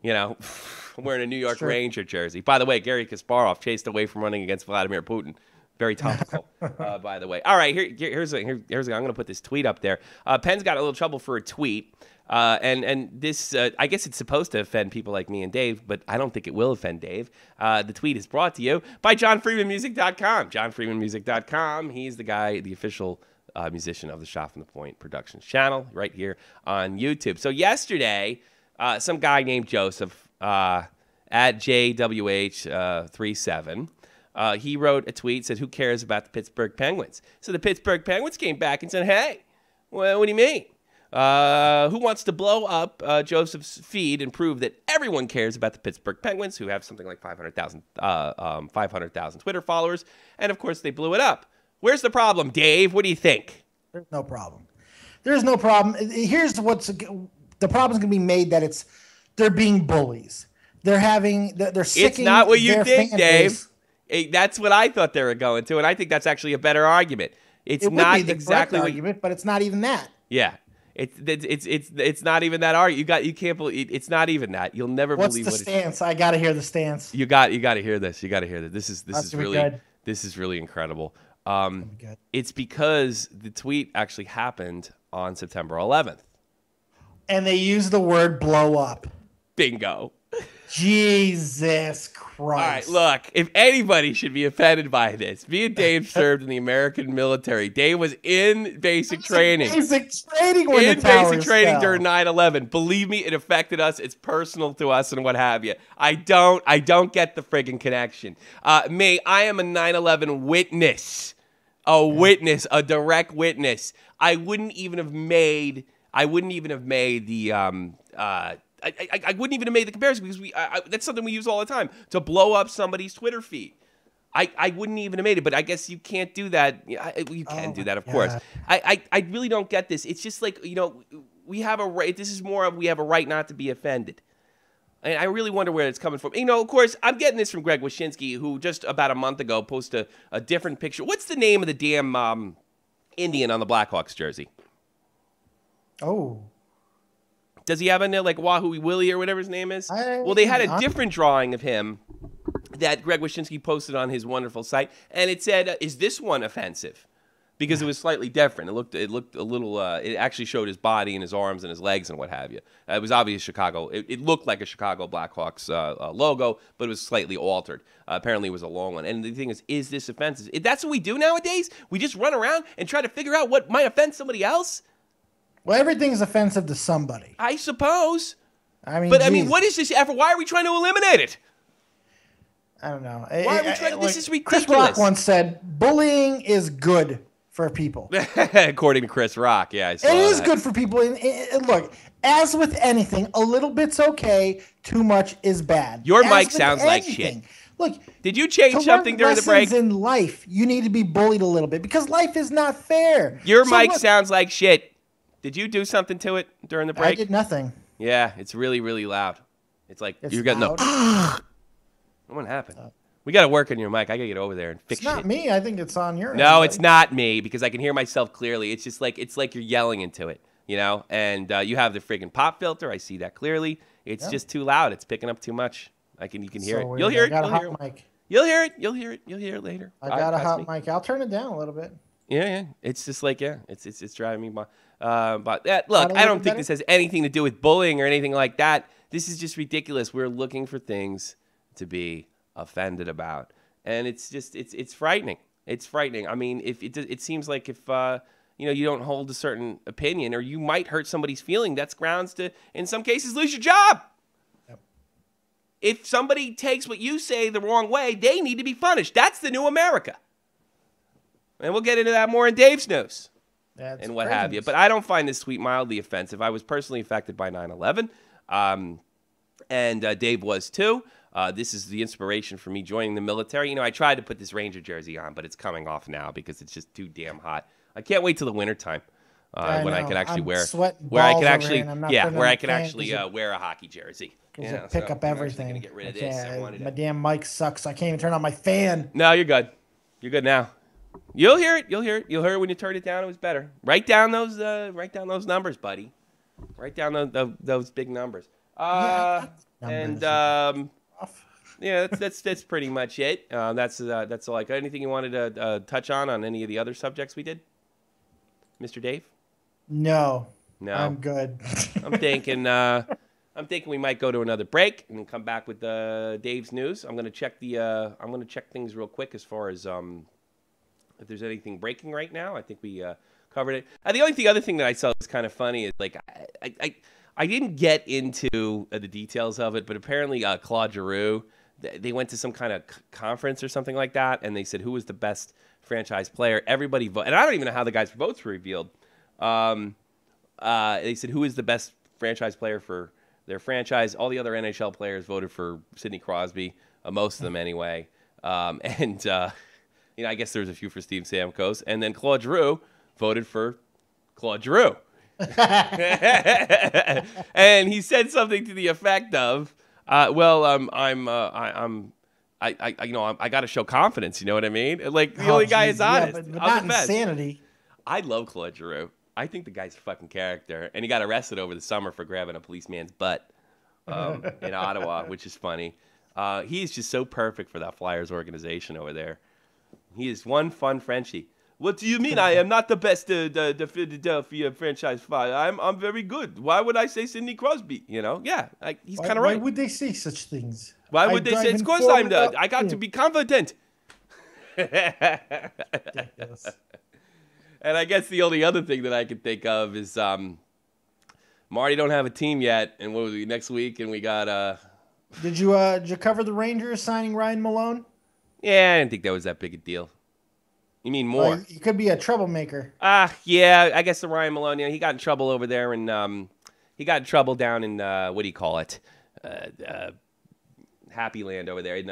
I'm wearing a New York Ranger jersey. By the way, Gary Kasparov chased away from running against Vladimir Putin. Very topical, by the way. All right, here's I'm going to put this tweet up there. Penn's got a little trouble for a tweet. And this, I guess it's supposed to offend people like me and Dave, but I don't think it will offend Dave. The tweet is brought to you by JohnFreemanMusic.com. JohnFreemanMusic.com. He's the guy, the official musician of the Shot from the Point Productions channel right here on YouTube. So yesterday, some guy named Joseph at JWH37, he wrote a tweet, said, "Who cares about the Pittsburgh Penguins?" So the Pittsburgh Penguins came back and said, "Hey, well, what do you mean? Who wants to blow up Joseph's feed and prove that everyone cares about the Pittsburgh Penguins, who have something like 500,000 Twitter followers?" And, of course, they blew it up. Where's the problem, Dave? What do you think? There's no problem. There's no problem. Here's what's the problem's going to be made, that they're being bullies. They're sicking. It's not what you think, Dave. That's what I thought they were going to, and I think that's actually a better argument. It not would be exactly the argument, but it's not even that. Yeah. It's not even that argument. You can't believe it's not even that. You'll never believe what's the stance. I got to hear the stance. You got to hear this. You got to hear this. This is really incredible. It's because the tweet actually happened on September 11th. And they used the word blow up. Bingo. Jesus Christ. All right, look, if anybody should be offended by this, me and Dave served in the American military. Dave was in basic training. Basic training when the towers fell. During 9/11. Believe me, it affected us. It's personal to us and what have you. I don't get the friggin' connection. I am a 9/11 witness. A direct witness. I wouldn't even have made the I wouldn't even have made the comparison, because that's something we use all the time, to blow up somebody's Twitter feed. I wouldn't even have made it, but I guess you can't do that. You can do that, of course. I really don't get this. It's just like, we have a right. This is more of, we have a right not to be offended. And I really wonder where it's coming from. Of course, I'm getting this from Greg Wyshynski, who just about a month ago posted a different picture. What's the name of the damn Indian on the Blackhawks jersey? Oh. Does he have in there like Wahoo Willie or whatever his name is? Well, they had a different drawing of him that Greg Wyshynski posted on his wonderful site, and it said, "Is this one offensive?" Because it was slightly different. It looked a little. It actually showed his body and his arms and his legs and what have you. It was obvious Chicago. It looked like a Chicago Blackhawks logo, but it was slightly altered. Apparently, it was a long one. And the thing is this offensive? That's what we do nowadays. We just run around and try to figure out what might offend somebody else. Well, everything's offensive to somebody, I suppose. But what is this effort? Why are we trying to eliminate it? I don't know. Why are we trying? This is ridiculous. Chris Rock once said, "Bullying is good for people." According to Chris Rock, yeah, I saw it is that. good for people. Look, as with anything, a little bit's okay. Too much is bad. Your mic sounds like shit. Look, did you change something during the break? In life, you need to be bullied a little bit, because life is not fair. Your mic sounds like shit. Did you do something to it during the break? I did nothing. Yeah, it's really, really loud. It's like you're getting no. What happened? We got to work on your mic. I got to get over there and fix it. It's not me. I think it's on your end. No, it's not me, because I can hear myself clearly. It's just like you're yelling into it, And you have the friggin' pop filter. I see that clearly. It's just too loud. It's picking up too much. You can hear it. You'll hear it. I got a hot mic. You'll hear it. You'll hear it later. I got a hot mic. I'll turn it down a little bit. Yeah. It's just like, it's driving me by. But look, I don't think this has anything to do with bullying or anything like that. This is just ridiculous. We're looking for things to be offended about, and it's just it's frightening. It's frightening. I mean, if it seems like if you don't hold a certain opinion, or you might hurt somebody's feeling, that's grounds to, in some cases, lose your job. Yep. If somebody takes what you say the wrong way, they need to be punished. That's the new America. And we'll get into that more in Dave's news. And what have you. But I don't find this tweet mildly offensive. I was personally affected by 9/11, and Dave was too. This is the inspiration for me joining the military. I tried to put this Ranger jersey on, but it's coming off now because it's just too damn hot. I can't wait till the wintertime when I can actually wear wear a hockey jersey. Pick up everything. I'm gonna get rid of this. My damn mic sucks. I can't even turn on my fan. No, you're good. You're good now. You'll hear it. You'll hear it. You'll hear it when you turn it down. It was better. Write down those numbers, buddy. Write down those big numbers. Yeah, that's pretty much it. That's all. Like anything you wanted to touch on any of the other subjects we did, Mr. Dave? No, No, I'm good. I'm thinking we might go to another break and come back with Dave's news. I'm gonna check things real quick as far as if there's anything breaking right now. I think we covered it. The other thing that I saw was kind of funny is like I didn't get into the details of it, but apparently Claude Giroux, they went to some kind of conference or something like that, and they said who was the best franchise player. Everybody voted, and I don't even know how the guys' votes were revealed. They said who is the best franchise player for their franchise. All the other NHL players voted for Sidney Crosby, most of them anyway. I guess there was a few for Steve Stamkos, and then Claude Giroux voted for Claude Giroux. And he said something to the effect of, I got to show confidence. You know what I mean? Like the only guy is honest. But not insanity. I love Claude Giroux. I think the guy's a fucking character, and he got arrested over the summer for grabbing a policeman's butt in Ottawa, which is funny. He's just so perfect for that Flyers organization over there. He is one fun Frenchie. What do you mean I am not the best the Philadelphia franchise flyer? I'm very good. Why would I say Sidney Crosby? You know, yeah, he's kind of right. Why would they say such things? Why would they say? Of course I got to be confident. Ridiculous. And I guess the only other thing that I can think of is Marty don't have a team yet, and what was it, next week? And we got Did you cover the Rangers signing Ryan Malone? Yeah, I didn't think that was that big a deal. You mean more? Well, he could be a troublemaker. Yeah, I guess the Ryan Malone, he got in trouble over there, and he got in trouble down in, what do you call it? Happy Land over there in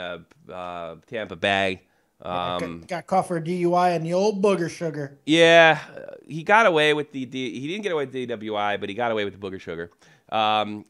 Tampa Bay. Got caught for a DUI and the old booger sugar. Yeah, he got away with he didn't get away with the DWI, but he got away with the booger sugar. And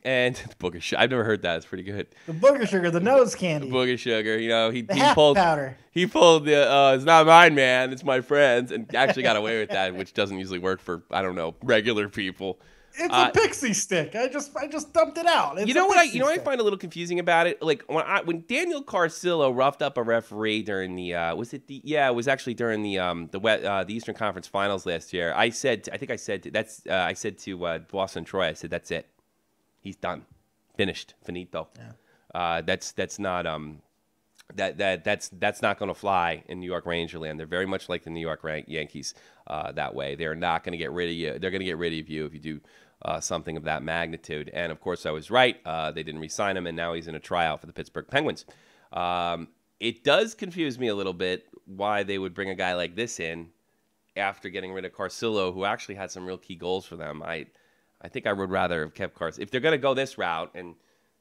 booger sugar, I've never heard that. It's pretty good. The booger sugar, the nose candy. The booger sugar, he pulled powder. He pulled the it's not mine, man, it's my friend's, and actually got away with that, which doesn't usually work for, I don't know, regular people. It's a pixie stick. I just dumped it out. It's you know what I find a little confusing about it? Like when Daniel Carcillo roughed up a referee during the it was actually during the Eastern Conference Finals last year. I said to Boston Troy, I said that's it. He's done. Finished. Finito. Yeah. That's not that's not going to fly in New York Ranger land. They're very much like the New York Yankees that way. They're not going to get rid of you. They're going to get rid of you if you do something of that magnitude. And, of course, I was right. They didn't re-sign him, and now he's in a tryout for the Pittsburgh Penguins. It does confuse me a little bit why they would bring a guy like this in after getting rid of Carcillo, who actually had some real key goals for them. I think I would rather have kept Carcillo. If they're going to go this route and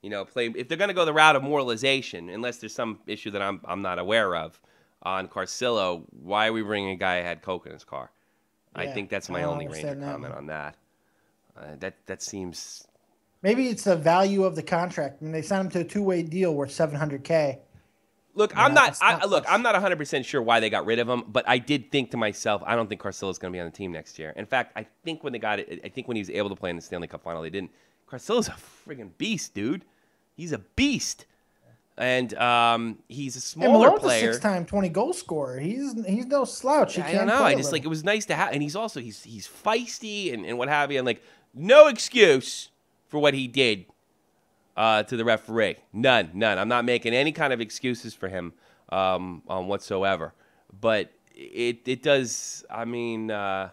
if they're going to go the route of moralization, unless there's some issue that I'm not aware of on Carcillo, why are we bringing a guy who had coke in his car? Yeah, I think that's my only Ranger comment on that. That seems... Maybe it's the value of the contract. I mean, they signed him to a two-way deal worth $700K. Look, I'm not 100% sure why they got rid of him, but I did think to myself, I don't think Carcillo's going to be on the team next year. In fact, I think when they got it, I think when he was able to play in the Stanley Cup final, they didn't. Carcillo's a friggin' beast, dude. He's a beast. And he's a smaller player. A 6-time 20-goal scorer. He's no slouch. I don't know. It was nice to have, and he's also he's feisty and what have you. And no excuse for what he did to the referee. None. I'm not making any kind of excuses for him whatsoever. But it does. I mean, absolutely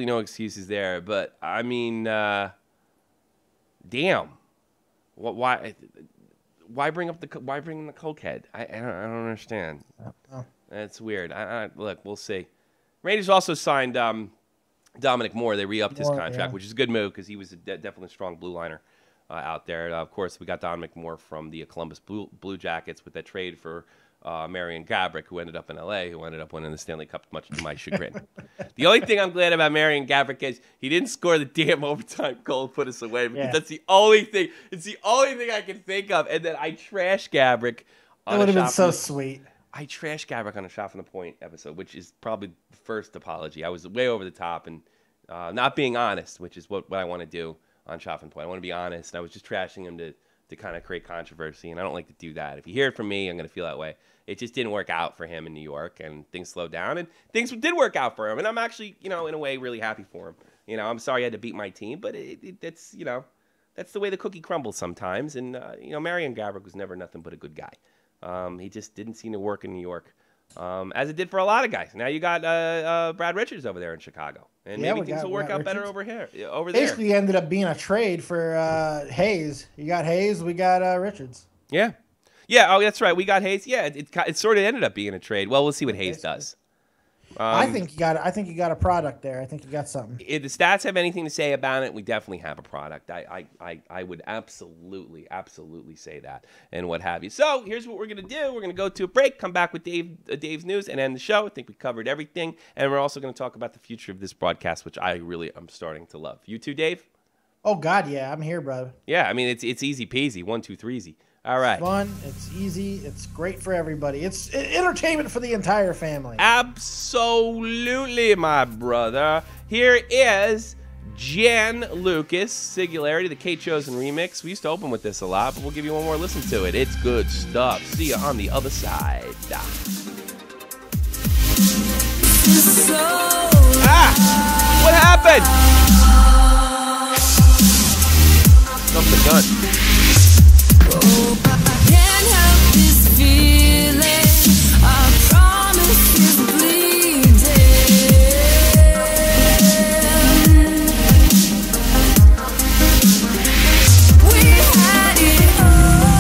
no excuses there. But I mean, damn. Why bring up the cokehead? I don't understand. That's weird. Look, we'll see. Rangers also signed Dominic Moore. They re-upped his contract, which is a good move because he was definitely a strong blue liner out there. Of course, we got Dominic Moore from the Columbus Blue Jackets with that trade for Marian Gaborik, who ended up in L.A., who ended up winning the Stanley Cup, much to my chagrin. The only thing I'm glad about Marian Gaborik is he didn't score the damn overtime goal to put us away, because that's the only thing. It's the only thing I can think of. And then I trash Gaborik. That would have been so sweet. I trashed Gaborik on a Shot from the Point episode, which is probably the first apology. I was way over the top and not being honest, which is what I want to do on Shot from the Point. I want to be honest. And I was just trashing him to to kind of create controversy, and I don't like to do that. If you hear it from me, I'm going to feel that way. It just didn't work out for him in New York, and things slowed down, and things did work out for him, and I'm actually, in a way, really happy for him. I'm sorry I had to beat my team, but that's the way the cookie crumbles sometimes, and, Marian Gaborik was never nothing but a good guy. He just didn't seem to work in New York, as it did for a lot of guys. Now you got Brad Richards over there in Chicago, and maybe things will work out better over there. Basically ended up being a trade for Hayes. You got Hayes, we got Richards. Yeah. Yeah, oh, that's right. We got Hayes. Yeah, it sort of ended up being a trade. Well, we'll see what Hayes does. I think you got a product there. I think you got something. If the stats have anything to say about it, we definitely have a product. I would absolutely say that and what have you. So here's what we're gonna do. We're gonna go to a break, come back with Dave's news, and end the show. I think we covered everything, and we're also gonna talk about the future of this broadcast, which I really am starting to love. You too, Dave? Oh God, yeah, I'm here, brother. Yeah, I mean it's easy peasy. 1, 2, 3 easy. All right. It's fun. It's easy. It's great for everybody. It's entertainment for the entire family. Absolutely, my brother. Here is Jen Lucas, Singularity, the Kate Chosen remix. We used to open with this a lot, but we'll give you one more listen to it. It's good stuff. See you on the other side. What happened? Jumped the gun. Oh, I can't help this feeling. I promise it's bleeding. We had it all.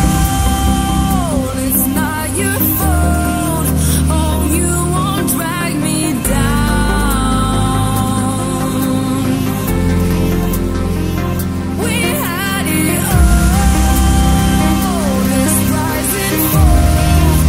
It's not your fault. Oh, you won't drag me down. We had it all. This rising fall.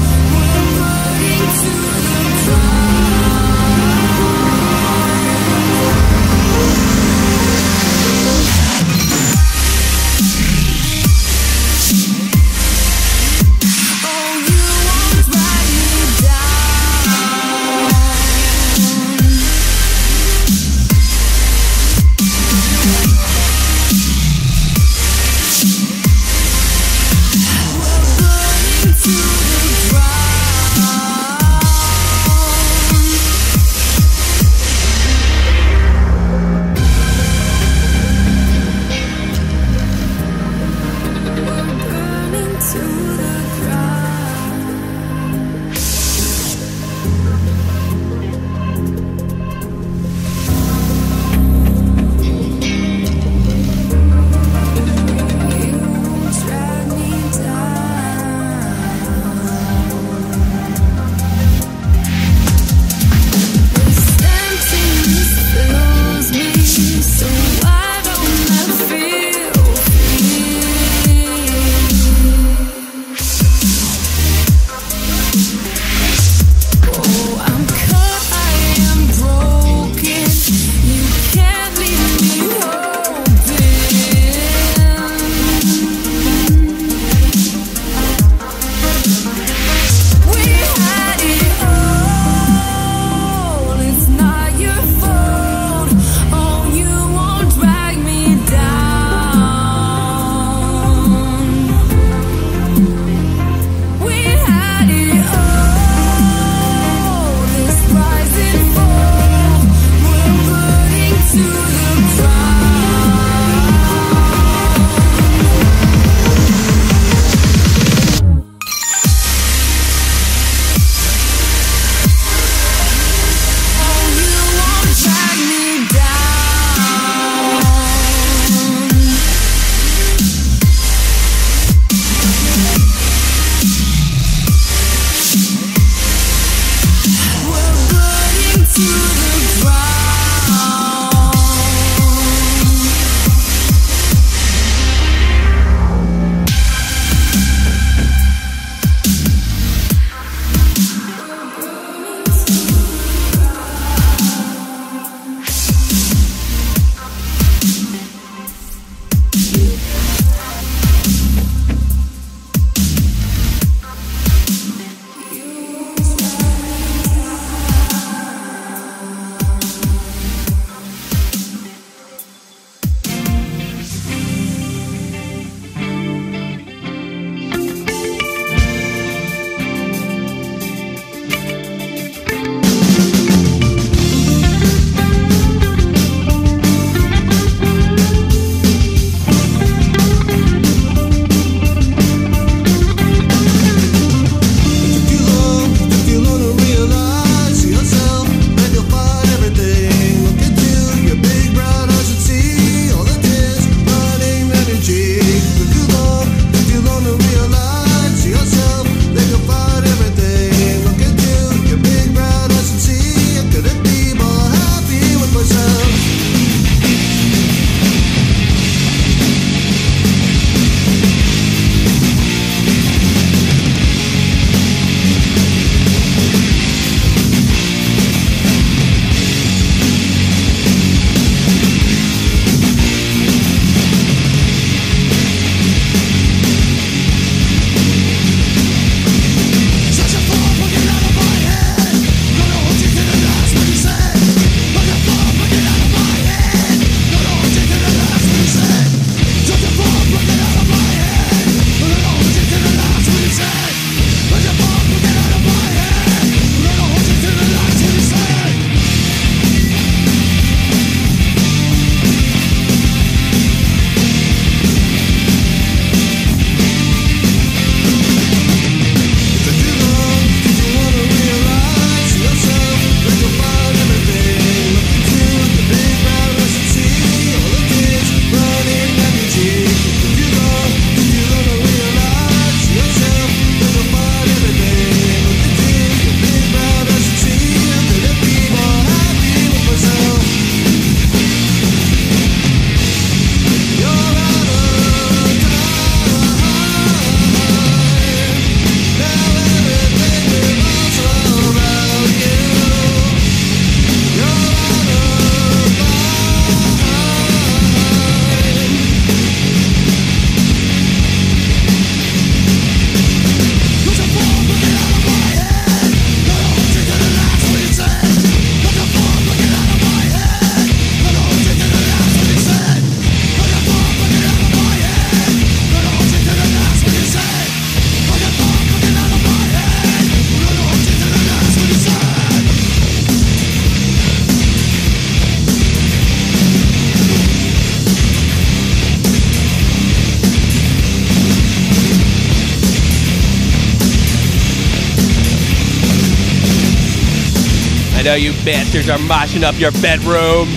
know you bastards are moshing up your bedrooms.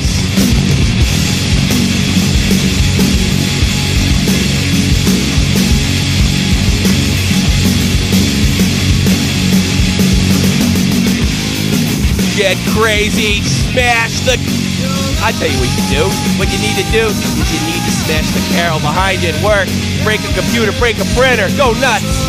Get crazy, smash the... I tell you what you do. What you need to do is you need to smash the carol behind you at work. Break a computer, break a printer, go nuts.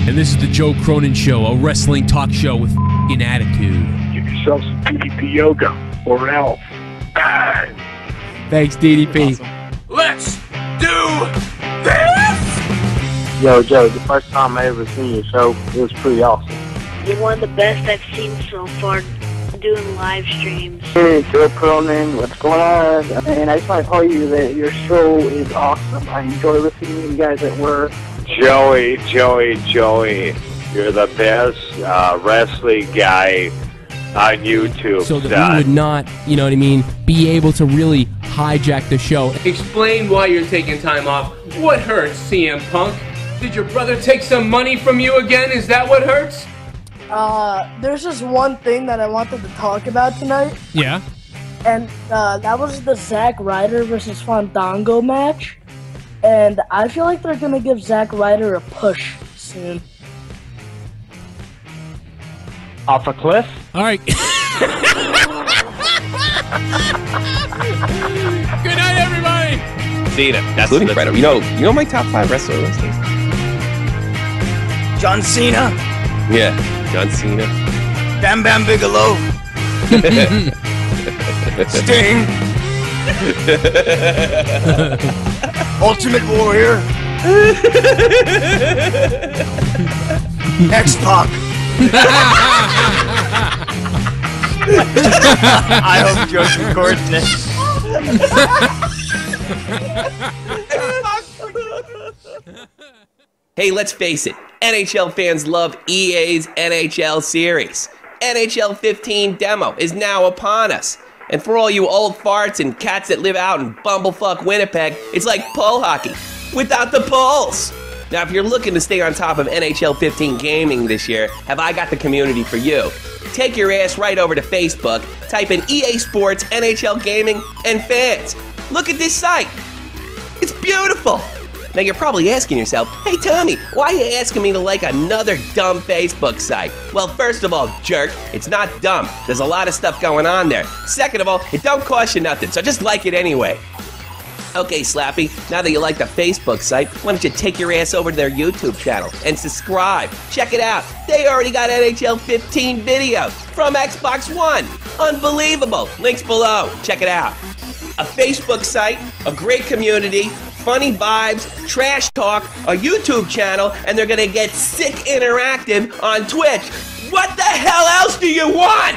And this is the Joe Cronin Show, a wrestling talk show with f***ing attitude. Give yourself some DDP yoga or else. Thanks, DDP. Awesome. Let's do this! Yo, Joe, the first time I ever seen your show, it was pretty awesome. You're one of the best I've seen so far doing live streams. Hey, Joe Cronin, what's going on? And I just want to tell you that your show is awesome. I enjoy listening to you guys at work. Joey, you're the best wrestling guy on YouTube. So that we would not, you know what I mean, be able to really hijack the show. Explain why you're taking time off. What hurts, CM Punk? Did your brother take some money from you again? Is that what hurts? There's just one thing that I wanted to talk about tonight. Yeah? And that was the Zack Ryder versus Fandango match. And I feel like they're gonna give Zack Ryder a push soon. Off a cliff? All right. Good night, everybody. Cena, that's including Fredo. You know my top 5 wrestler list is? John Cena? Yeah, John Cena. Bam Bam Bigelow? Sting? Ultimate Warrior? X-Pac? I hope Joe's recording this. Hey, let's face it. NHL fans love EA's NHL series. NHL 15 demo is now upon us. And for all you old farts and cats that live out in bumblefuck Winnipeg, it's like pole hockey without the poles. Now, if you're looking to stay on top of NHL 15 gaming this year, have I got the community for you. Take your ass right over to Facebook, type in EA Sports, NHL Gaming, and Fans. Look at this site. It's beautiful. Now, you're probably asking yourself, hey, Tommy, why are you asking me to like another dumb Facebook site? Well, first of all, jerk, it's not dumb. There's a lot of stuff going on there. Second of all, it don't cost you nothing, so just like it anyway. Okay, Slappy, now that you like the Facebook site, why don't you take your ass over to their YouTube channel and subscribe. Check it out. They already got NHL 15 videos from Xbox One. Unbelievable. Links below. Check it out. A Facebook site, a great community, funny vibes, trash talk, a YouTube channel, and they're gonna get sick interactive on Twitch. What the hell else do you want?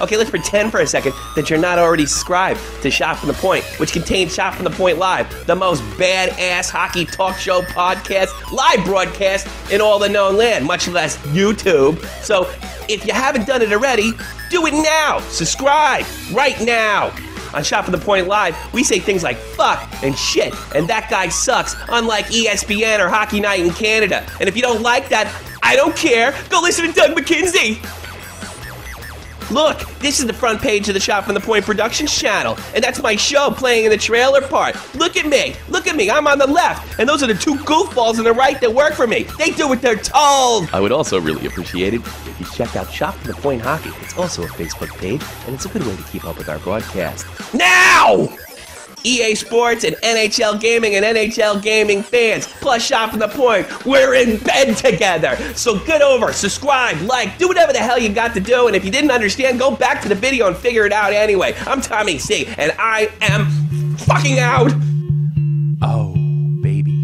Okay, let's pretend for a second that you're not already subscribed to Shot from the Point, which contains Shot from the Point Live, the most badass hockey talk show podcast, live broadcast in all the known land, much less YouTube. So if you haven't done it already, do it now. Subscribe right now. On Shot from the Point Live, we say things like fuck and shit, and that guy sucks, unlike ESPN or Hockey Night in Canada. And if you don't like that, I don't care. Go listen to Doug McKenzie. Look, this is the front page of the Shot from the Point Productions channel, and that's my show playing in the trailer part. Look at me, I'm on the left, and those are the two goofballs on the right that work for me. They do what they're told. I would also really appreciate it if you checked out Shot from the Point Hockey. It's also a Facebook page, and it's a good way to keep up with our broadcast. Now! EA Sports and NHL Gaming and NHL Gaming Fans, plus Shot from the Point, we're in bed together. So get over, subscribe, like, do whatever the hell you got to do, and if you didn't understand, go back to the video and figure it out anyway. I'm Tommy C, and I am fucking out. Oh, baby.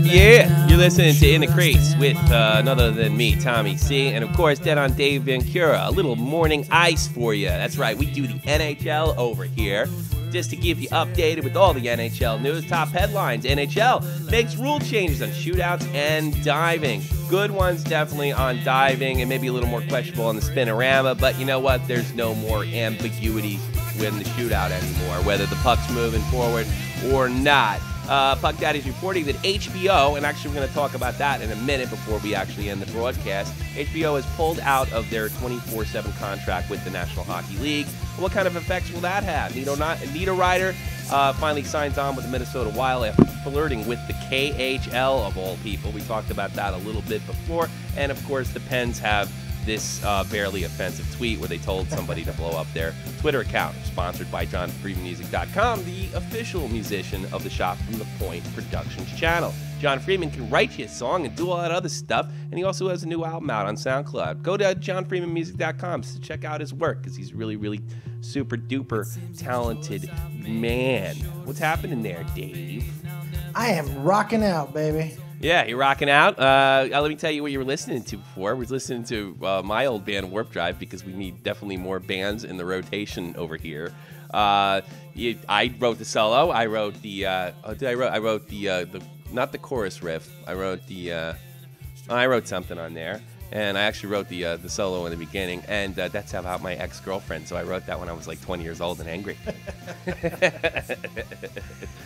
Yeah, you're listening to In the Crease with none other than me, Tommy C, and of course, Dead on Dave Ventura. A little morning ice for you. That's right, we do the NHL over here. just to keep you updated with all the NHL news. Top headlines: NHL makes rule changes on shootouts and diving. Good ones definitely on diving, and maybe a little more questionable on the Spin-O-Rama. But you know what? There's no more ambiguity in the shootout anymore, whether the puck's moving forward or not. Puck Daddy's reporting that HBO, and actually we're going to talk about that in a minute before we actually end the broadcast, HBO has pulled out of their 24/7 contract with the National Hockey League. What kind of effects will that have? Nita Ryder finally signs on with the Minnesota Wild after flirting with the KHL of all people. We talked about that a little bit before. And, of course, the Pens have this barely offensive tweet where they told somebody to blow up their Twitter account, sponsored by JohnFreemanMusic.com, the official musician of the Shot from the Point Productions channel. John Freeman can write you a song and do all that other stuff, and he also has a new album out on SoundCloud. Go to JohnFreemanMusic.com to check out his work, because he's really, really super duper talented man. What's happening there, Dave? I am rocking out, baby. Yeah, you're rocking out. Let me tell you what you were listening to before. We were listening to my old band Warp Drive, because we need definitely more bands in the rotation over here. I wrote the solo. I wrote the. I wrote the not the chorus riff. I wrote I wrote something on there, and I actually wrote the solo in the beginning, and that's about my ex-girlfriend. So I wrote that when I was like 20 years old and angry.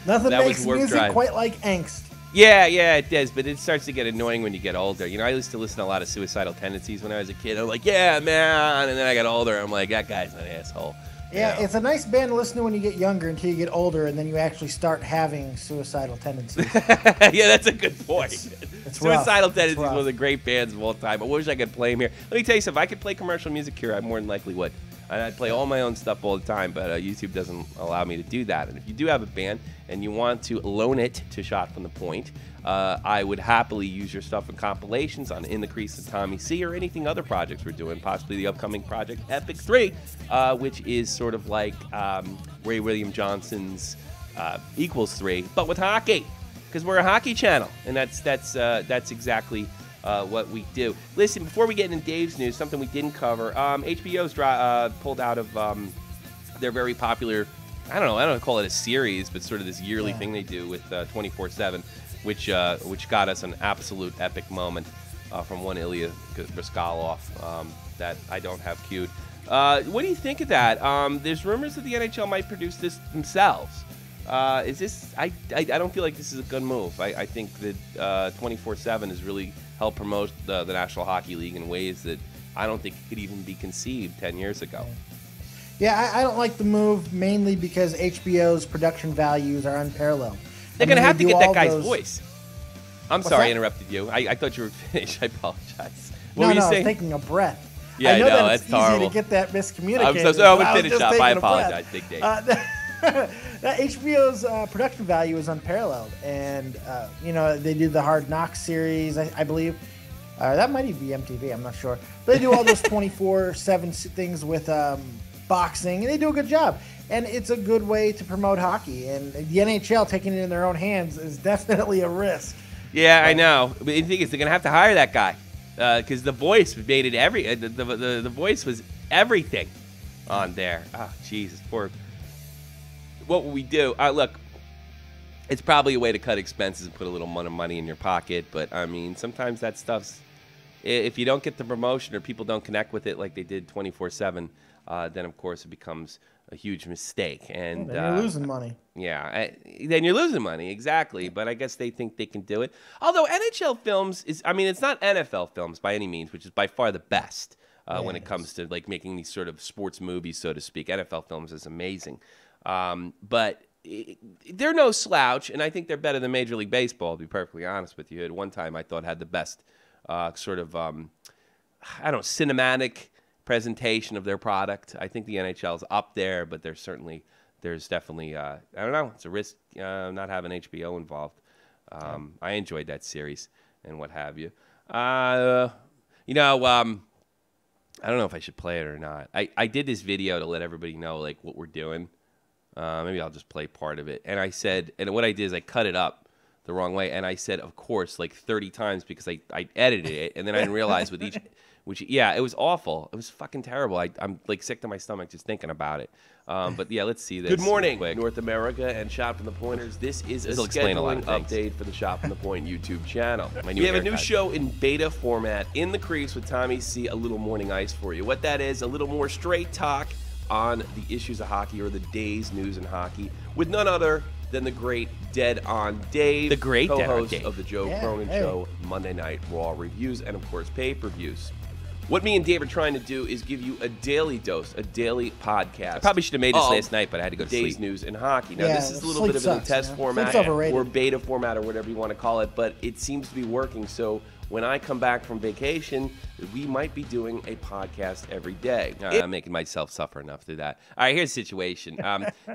Nothing makes music quite like angst. Yeah, it does, but it starts to get annoying when you get older. You know, I used to listen to a lot of Suicidal Tendencies when I was a kid. I'm like, yeah, man, and then I got older, I'm like, that guy's an asshole. Yeah, it's a nice band to listen to when you get younger until you get older, and then you actually start having suicidal tendencies. Yeah, that's a good point. It's Suicidal Tendencies is one of the great bands of all time. I wish I could play them here. Let me tell you something. If I could play commercial music here, I more than likely would. I'd play all my own stuff all the time, but YouTube doesn't allow me to do that. And if you do have a band and you want to loan it to Shot from the Point, I would happily use your stuff in compilations on In the Crease and Tommy C, or anything other projects we're doing, possibly the upcoming project Epic 3, which is sort of like Ray William Johnson's Equals 3, but with hockey, because we're a hockey channel, and that's exactly what we do. Listen, before we get into Dave's news, something we didn't cover, HBO's pulled out of their very popular, I don't know, call it a series, but sort of this yearly thing they do with 24/7, which got us an absolute epic moment from one Ilya Briskalov that I don't have queued. What do you think of that? There's rumors that the NHL might produce this themselves. Is this? I don't feel like this is a good move. I think that 24/7 has really helped promote the National Hockey League in ways that I don't think could even be conceived 10 years ago. Yeah, I don't like the move, mainly because HBO's production values are unparalleled. They're going to have to get that guy's voice. I'm sorry I interrupted you. I thought you were finished. I apologize. What were you saying? I was taking a breath. Yeah, I know that it's easy horrible to get that miscommunicated. I'm so sorry. I'm going to finish up. I apologize, Big Dave. That HBO's production value is unparalleled, and they do the Hard Knocks series, I believe. That might even be MTV. I'm not sure. But they do all those 24/7 things with boxing, and they do a good job. And it's a good way to promote hockey. And the NHL taking it in their own hands is definitely a risk. Yeah, I know. But the thing is, they're gonna have to hire that guy because the voice made it the voice was everything on there. Oh, Jesus, poor. What will we do? Look, it's probably a way to cut expenses and put a little money in your pocket. But I mean, sometimes that stuff's, if you don't get the promotion or people don't connect with it like they did 24/7, then of course it becomes a huge mistake. And then you're losing money. Yeah, then you're losing money, exactly. But I guess they think they can do it. Although NHL films it's not NFL films by any means, which is by far the best when it comes to like making these sort of sports movies, so to speak. NFL films is amazing. But they're no slouch, and I think they're better than Major League Baseball, to be perfectly honest with you. At one time, I thought had the best cinematic presentation of their product. I think the NHL's up there, but there's definitely, I don't know, it's a risk not having HBO involved. I enjoyed that series and what have you. I don't know if I should play it or not. I did this video to let everybody know like what we're doing. Maybe I'll just play part of it. And I said, and what I did is I cut it up the wrong way, and I said, of course, like 30 times because I edited it, and then I didn't realize with Which, yeah, it was awful. It was fucking terrible. I'm like sick to my stomach just thinking about it. But yeah, let's see this. Good morning, North America and Shot from the Pointers. This is a scheduling update for the Shot from the Point YouTube channel. We have a new show in beta format, In the Crease with Tommy C. A little morning ice for you. What that is, a little more straight talk on the issues of hockey or the day's news in hockey with none other than the great Dead on Dave, the great co-host of the Joe Cronin Show, Monday Night Raw reviews, and of course pay-per-views. What me and Dave are trying to do is give you a daily dose, a daily podcast. I probably should have made this last night, but I had to go to Day's sleep. news in hockey. Now, this is a little bit of a test format or beta format or whatever you want to call it, but it seems to be working. So when I come back from vacation, we might be doing a podcast every day. I'm making myself suffer enough through that. All right, here's the situation.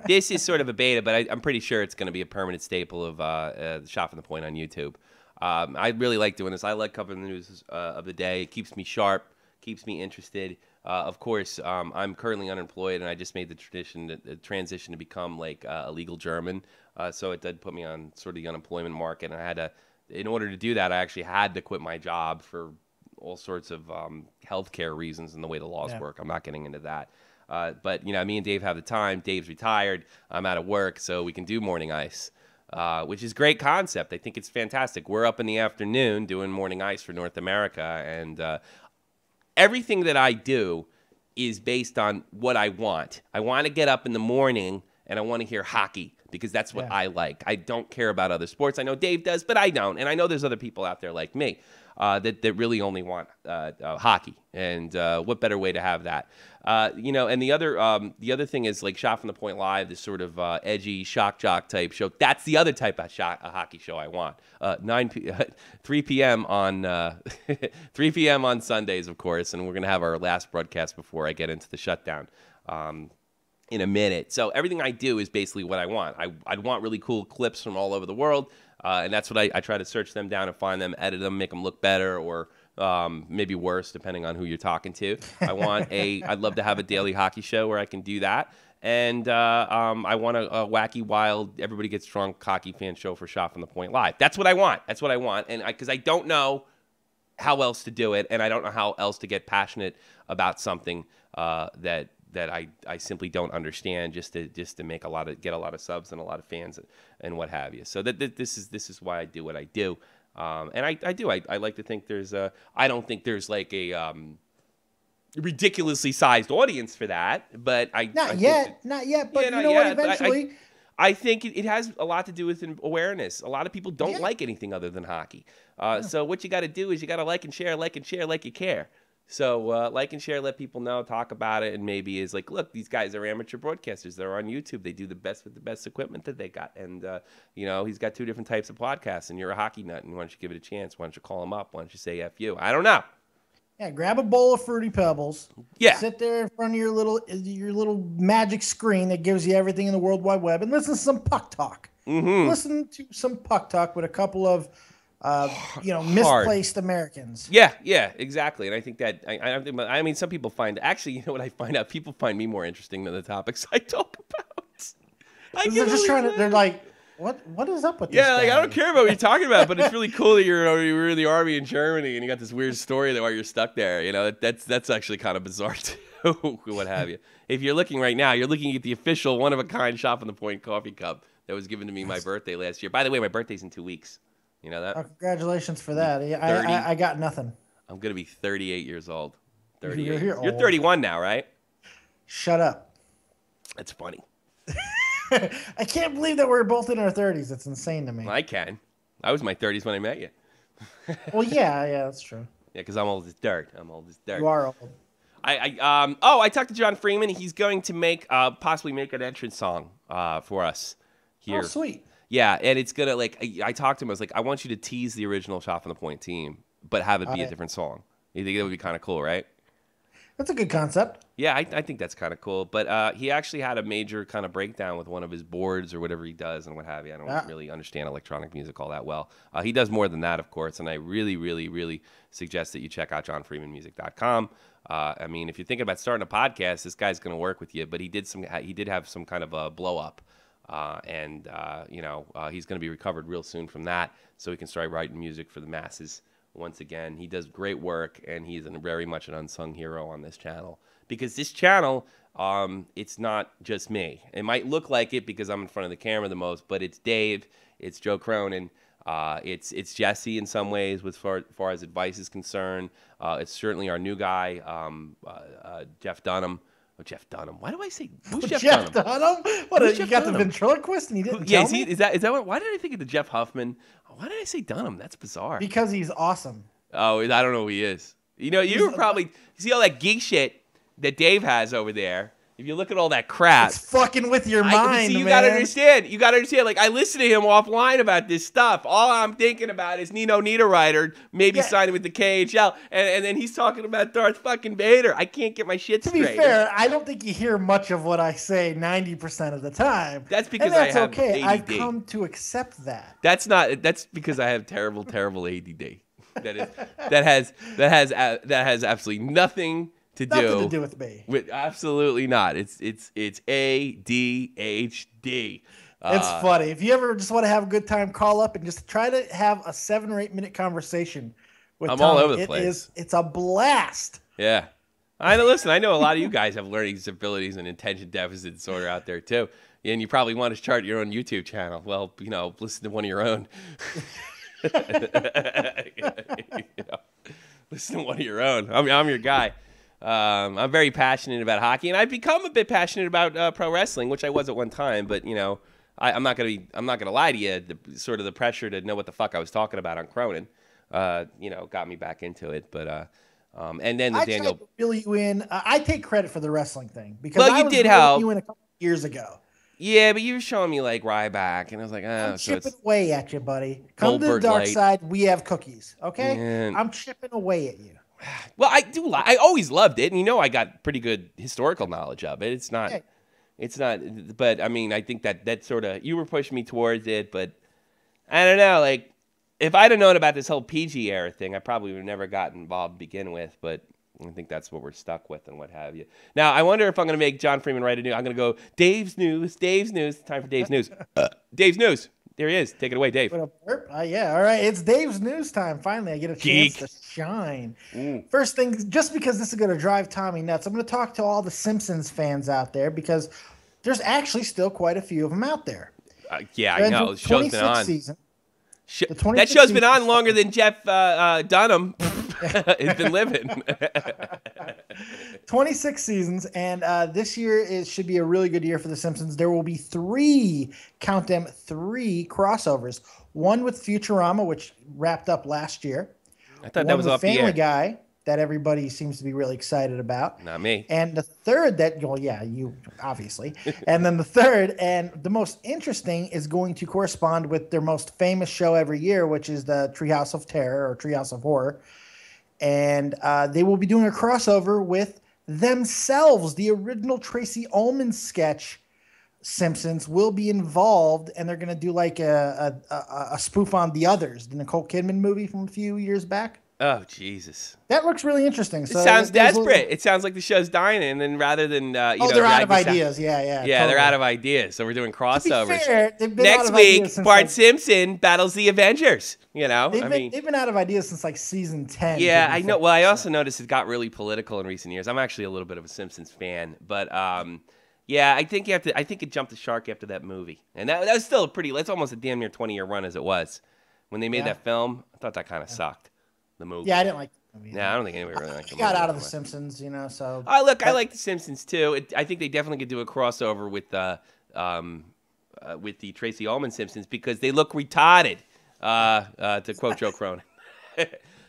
This is sort of a beta, but I'm pretty sure it's going to be a permanent staple of the Shot from the Point on YouTube. I really like doing this. I like covering the news of the day. It keeps me sharp. Keeps me interested. Of course, I'm currently unemployed, and I just made the transition to become like a legal German. So it did put me on sort of the unemployment market, and I had to, in order to do that, I actually had to quit my job for all sorts of healthcare reasons and the way the laws work. I'm not getting into that. But, you know, me and Dave have the time. Dave's retired. I'm out of work, so we can do Morning Ice, which is a great concept. I think it's fantastic. We're up in the afternoon doing Morning Ice for North America, and everything that I do is based on what I want. I want to get up in the morning and I want to hear hockey because that's what I like. I don't care about other sports. I know Dave does, but I don't. And I know there's other people out there like me that really only want hockey. And what better way to have that? You know, and the other thing is like Shot from the Point Live, this sort of edgy shock jock type show. That's the other type of hockey show I want. 3 p.m. on 3 p.m. on Sundays, of course, and we're gonna have our last broadcast before I get into the shutdown in a minute. So everything I do is basically what I want. I'd want really cool clips from all over the world, and that's what I try to search them down and find them, edit them, make them look better, or maybe worse, depending on who you're talking to. I'd love to have a daily hockey show where I can do that. And I want a wacky, wild, everybody gets drunk hockey fan show for Shot from the Point Live. That's what I want. That's what I want. And because I don't know how else to do it, and I don't know how else to get passionate about something that I simply don't understand, just to get a lot of subs and a lot of fans and what have you. So this is why I do what I do. And I like to think I don't think there's like a ridiculously sized audience for that, but not yet, but you know what, eventually. I think it has a lot to do with awareness. A lot of people don't like anything other than hockey. So what you got to do is you got to like and share like you care. So like and share, let people know, talk about it, and maybe is like, look, these guys are amateur broadcasters. They're on YouTube. They do the best with the best equipment that they got. And, you know, he's got 2 different types of podcasts, and you're a hockey nut, and why don't you give it a chance? Why don't you call him up? Why don't you say F you? I don't know. Yeah, grab a bowl of Fruity Pebbles. Yeah. Sit there in front of your little magic screen that gives you everything in the World Wide Web and listen to some puck talk. Mm-hmm. Listen to some puck talk with a couple of misplaced Americans. Yeah, exactly. And I think that I mean, some people find actually, you know what I find out? People find me more interesting than the topics I talk about. They're just trying to. They're like, what is up with this? Yeah, like guy? I don't care about what you're talking about, but it's really cool that you were in the army in Germany and you got this weird story that why you're stuck there. You know, that's actually kind of bizarre too. What have you? If you're looking right now, you're looking at the official one of a kind Shot from the Point coffee cup that was given to me my birthday last year. By the way, my birthday's in 2 weeks. You know that? Oh, congratulations for that. I got nothing. I'm going to be 38 years old. 38. You're 31 now, right? Shut up. That's funny. I can't believe that we're both in our 30s. It's insane to me. I can. I was in my 30s when I met you. Well, yeah, that's true. Yeah, because I'm old as dirt. You are old. I talked to John Freeman. He's going to possibly make an entrance song for us here. Oh, sweet. Yeah, and it's gonna I talked to him. I was like, I want you to tease the original Shot from the Point team, but have it be a different song. You think that would be kind of cool, right? That's a good concept. Yeah, I think that's kind of cool. But he actually had a major kind of breakdown with one of his boards or whatever he does and what have you. I don't really understand electronic music all that well. He does more than that, of course, and I really, really, really suggest that you check out johnfreemanmusic.com. I mean, if you're thinking about starting a podcast, this guy's going to work with you. But he did have some kind of a blow up. He's going to be recovered real soon from that, so he can start writing music for the masses once again. He does great work, and he's very much an unsung hero on this channel. Because this channel, it's not just me. It might look like it because I'm in front of the camera the most, but it's Dave, it's Joe Cronin, it's Jesse in some ways as far as advice is concerned. It's certainly our new guy, Jeff Dunham. Oh, Jeff Dunham. Why do I say who's Jeff Dunham? What? Who's You Jeff got Dunham? the ventriloquist and you didn't Yeah, tell me? is that what? Why did I think of the Jeff Huffman? Why did I say Dunham? That's bizarre. Because he's awesome. Oh, I don't know who he is. You know, you were probably see all that geek shit that Dave has over there. If you look at all that crap, It's fucking with your mind, see, you man. gotta understand. You gotta understand. Like, I listen to him offline about this stuff. All I'm thinking about is Nino Niederreiter maybe signing with the KHL, and then he's talking about Darth fucking Vader. I can't get my shit To straight. be fair, I don't think you hear much of what I say 90% of the time. That's because and that's I have okay. ADD. I've come to accept that. That's because I have terrible ADD. That has absolutely nothing to do with me. Absolutely not. It's ADHD. It's funny. If you ever just want to have a good time, call up and just try to have a 7 or 8 minute conversation with I'm Tommy. all over the place. It's a blast. Yeah. I know. Listen, I know a lot of you guys have learning disabilities and attention deficit disorder out there too, and you probably want to start your own YouTube channel. Well, you know, listen to one of your own. Listen to one of your own. I'm your guy. I'm very passionate about hockey, and I've become a bit passionate about pro wrestling, which I was at one time. But you know, I'm not gonna lie to you. The pressure to know what the fuck I was talking about on Cronin, you know, got me back into it. But and then the Daniel. Tried to reel you in. I take credit for the wrestling thing because Well, I you was did reeling help. you in a couple years ago. Yeah, but you were showing me like Ryback, and I was like, I'm so chipping away at you, buddy. Come to the Goldberg dark light. side. We have cookies, okay? Man. I'm chipping away at you. Well, I always loved it, and you know I got pretty good historical knowledge of it. It's not, but I mean, I think that sort of, you were pushing me towards it, but I don't know, like, if I'd have known about this whole PG era thing, I probably would have never gotten involved to begin with, but I think that's what we're stuck with and what have you. Now, I wonder if I'm going to make John Freeman write a new, I'm going to go, Dave's News, time for Dave's News. Dave's News. There he is. Take it away, Dave. Yeah, all right. It's Dave's news time. Finally, I get a chance to shine. First thing, just because this is going to drive Tommy nuts, I'm going to talk to all the Simpsons fans out there because there's actually still quite a few of them out there. Yeah, I know. The show's been on. Season, that show's been on longer than Jeff Dunham has been living. 26 seasons, and this year should be a really good year for The Simpsons. There will be 3, count them, 3 crossovers. One with Futurama, which wrapped up last year. I thought that was off the air. Family Guy, that everybody seems to be really excited about. Not me. And the third well, yeah, you, obviously. And then the third, and the most interesting, is going to correspond with their most famous show every year, which is the Treehouse of Terror or Treehouse of Horror. And they will be doing a crossover with themselves. The original Tracy Ullman sketch Simpsons will be involved, and they're going to do like a spoof on The Others, the Nicole Kidman movie from a few years back. Oh, Jesus. That looks really interesting. So it sounds desperate. It sounds like the show's dying, and then rather than, they're out of ideas. Yeah, totally. They're out of ideas, so we're doing crossovers. To be fair, they've been Next out of week, ideas since, Bart Simpson battles the Avengers. You know, they've been out of ideas since like season 10. Yeah, I know. Well, I also noticed it got really political in recent years. I'm actually a little bit of a Simpsons fan, but yeah, I think it jumped the shark after that movie, and that was still that's almost a damn near 20-year run as it was when they made that film. I thought that kind of sucked. The movie. Yeah, I didn't like the movie. Yeah, I don't think anybody really liked the movie. Got out of The Simpsons, you know. So I like The Simpsons too. I think they definitely could do a crossover with the Tracy Ullman Simpsons because they look retarded. To quote Joe Cronin.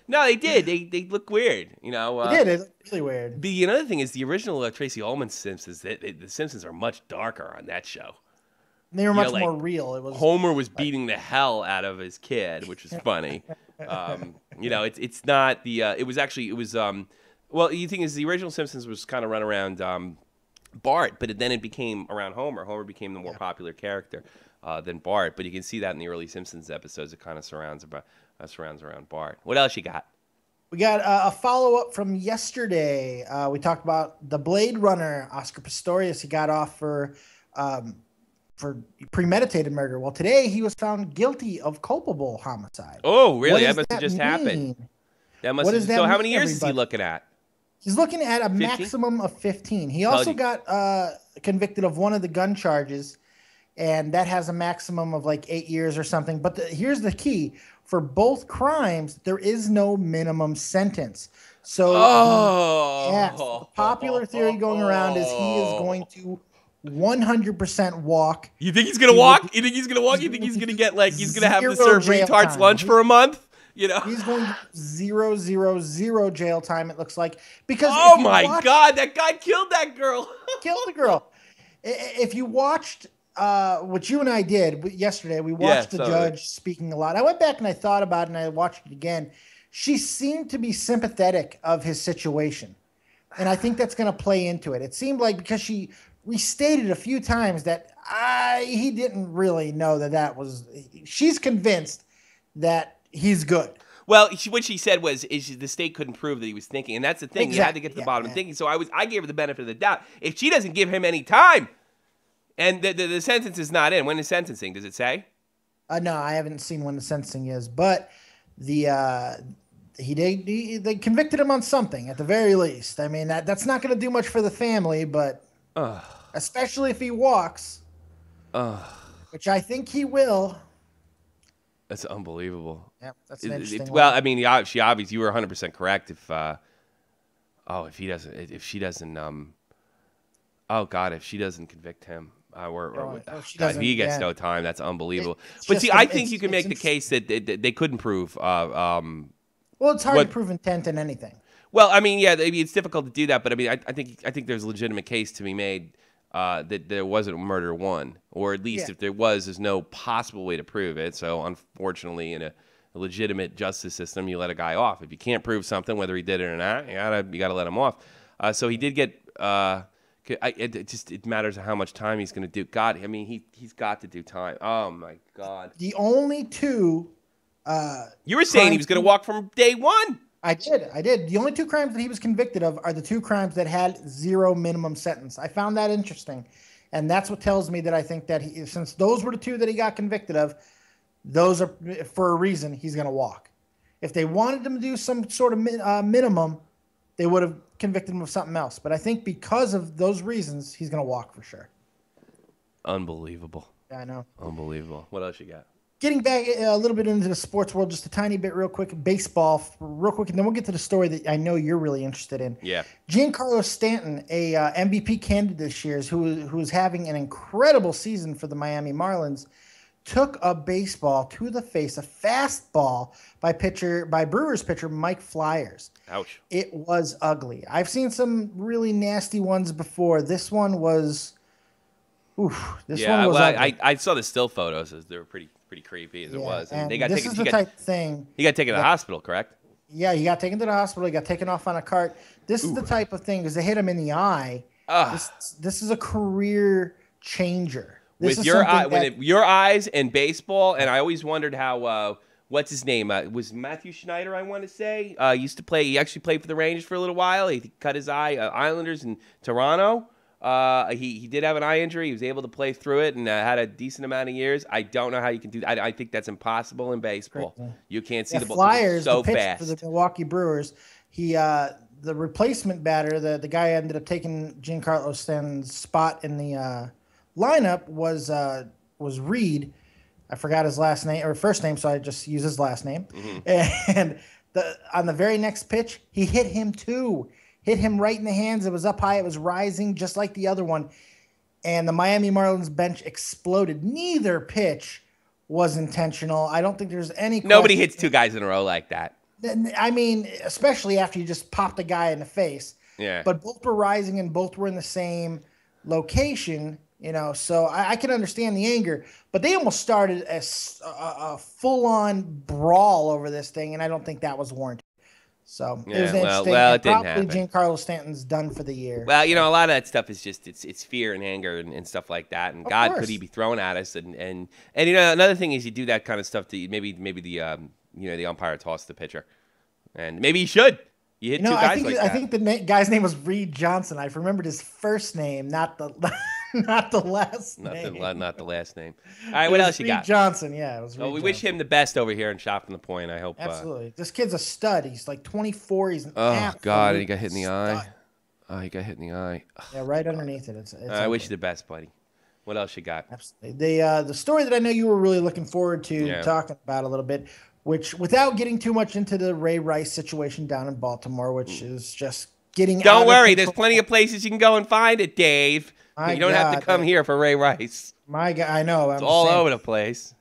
No, they did. They look weird. You know. They did. It looked really weird. The another thing is the original Tracy Ullman Simpsons. The Simpsons are much darker on that show. They were much more real. It was Homer was beating the hell out of his kid, which was funny. You know, it's not the. It was. Well, the thing is, the original Simpsons was kind of run around Bart, but then it became around Homer. Homer became the more popular character than Bart. But you can see that in the early Simpsons episodes. It kind of surrounds around Bart. What else you got? We got a follow-up from yesterday. We talked about the Blade Runner, Oscar Pistorius. He got off for premeditated murder. Well, today he was found guilty of culpable homicide. Oh, really? That must have just happened. That must What does that so how mean, many years is he everybody? looking at? He's looking at a 15? maximum of 15. He also got convicted of one of the gun charges, and that has a maximum of like 8 years or something. But here's the key. For both crimes, there is no minimum sentence. So the popular theory going around is he is going to 100% walk. You think he's going to walk? You think he's going to walk? You think he's going to get like, he's going to have to serve retards lunch for a month? You know, he's going to 0 jail time. It looks like because oh my God, that guy killed that girl. Killed the girl. If you watched what you and I did yesterday, we watched the judge speaking a lot. I went back and I thought about it and I watched it again. She seemed to be sympathetic of his situation, and I think that's going to play into it. It seemed like because she restated a few times that he didn't really know that was. She's convinced that he's good. Well, what she said was the state couldn't prove that he was thinking, and that's the thing. You had to get to the bottom of thinking. So I gave her the benefit of the doubt. If she doesn't give him any time, and the sentence is not in. When is sentencing? Does it say? No, I haven't seen when the sentencing is, but they convicted him on something at the very least. I mean that's not going to do much for the family, but especially if he walks, which I think he will. That's unbelievable. Yeah, that's an interesting well, I mean, she obviously you were 100% correct. If she doesn't convict him, if he gets no time, that's unbelievable. But see, I think you can make the case that they couldn't prove. Well, it's hard to prove intent in anything. Well, I mean, it's difficult to do that, but I mean, I think there's a legitimate case to be made. That there wasn't murder one, or at least if there was, there's no possible way to prove it. So unfortunately, in a legitimate justice system, you let a guy off. If you can't prove something, whether he did it or not, you gotta let him off. So he did get. It matters how much time he's going to do. God, I mean, he's got to do time. Oh my God. The only two. You were saying he was going to walk from day one. I did. The only two crimes that he was convicted of are the two crimes that had 0 minimum sentence. I found that interesting. And that's what tells me that I think that since those were the two that he got convicted of, those are, for a reason, he's going to walk. If they wanted him to do some sort of minimum, they would have convicted him of something else. But I think because of those reasons, he's going to walk for sure. Unbelievable. Yeah, I know. Unbelievable. What else you got? Getting back a little bit into the sports world, just a tiny bit real quick, baseball real quick, and then we'll get to the story that I know you're really interested in. Yeah. Giancarlo Stanton, a MVP candidate this year, who is having an incredible season for the Miami Marlins, took a baseball to the face, a fastball by Brewers pitcher Mike Flyers. Ouch. It was ugly. I've seen some really nasty ones before. This one was, one was ugly. I saw the still photos. They were pretty creepy as it was. And they got this is the type of thing. He got taken to the hospital, correct? Yeah, he got taken to the hospital. He got taken off on a cart. This is the type of thing because they hit him in the eye. This is a career changer. With your eyes and baseball, and I always wondered how what's his name was Matthew Schneider. I want to say used to play. He actually played for the Rangers for a little while. He cut his eye. Islanders in Toronto. He did have an eye injury. He was able to play through it and had a decent amount of years. I don't know how you can do that. I think that's impossible in baseball. Crazy. You can't see the ball Flyers so the pitch fast. For the Milwaukee Brewers, the replacement batter, the guy ended up taking Giancarlo Stanton's spot in the lineup was Reed. I forgot his last name or first name, so I just use his last name. Mm-hmm. And on the very next pitch, he hit him too. Hit him right in the hands. It was up high. It was rising just like the other one. And the Miami Marlins bench exploded. Neither pitch was intentional. I don't think there's any question. Nobody hits two guys in a row like that. I mean, especially after you just popped a guy in the face. Yeah. But both were rising and both were in the same location, so I can understand the anger. But they almost started a full-on brawl over this thing, and I don't think that was warranted. So it was interesting. Well, it didn't happen. happen. Giancarlo Stanton's done for the year. Well, a lot of that stuff is just it's fear and anger and stuff like that. And God, could he be throwing at us? And another thing is you do that kind of stuff to maybe the umpire tossed the pitcher, and maybe he should. You hit two guys like that. I think the guy's name was Reed Johnson. I remembered his first name, not the Not the last name. Not the last name. All right, what else you got? Johnson, yeah. It was we wish him the best over here in Shot from the Point. I hope. Absolutely. This kid's a stud. He's like 24. He's an God, and he got hit in the eye. Oh, he got hit in the eye. Yeah, right underneath it. It's I wish you the best, buddy. What else you got? Absolutely. The story that I know you were really looking forward to talking about a little bit, which without getting too much into the Ray Rice situation down in Baltimore, which is just getting Don't worry, there's plenty of places you can go and find it, Dave. You don't have to come here for Ray Rice. My God, I know. It's all over the place.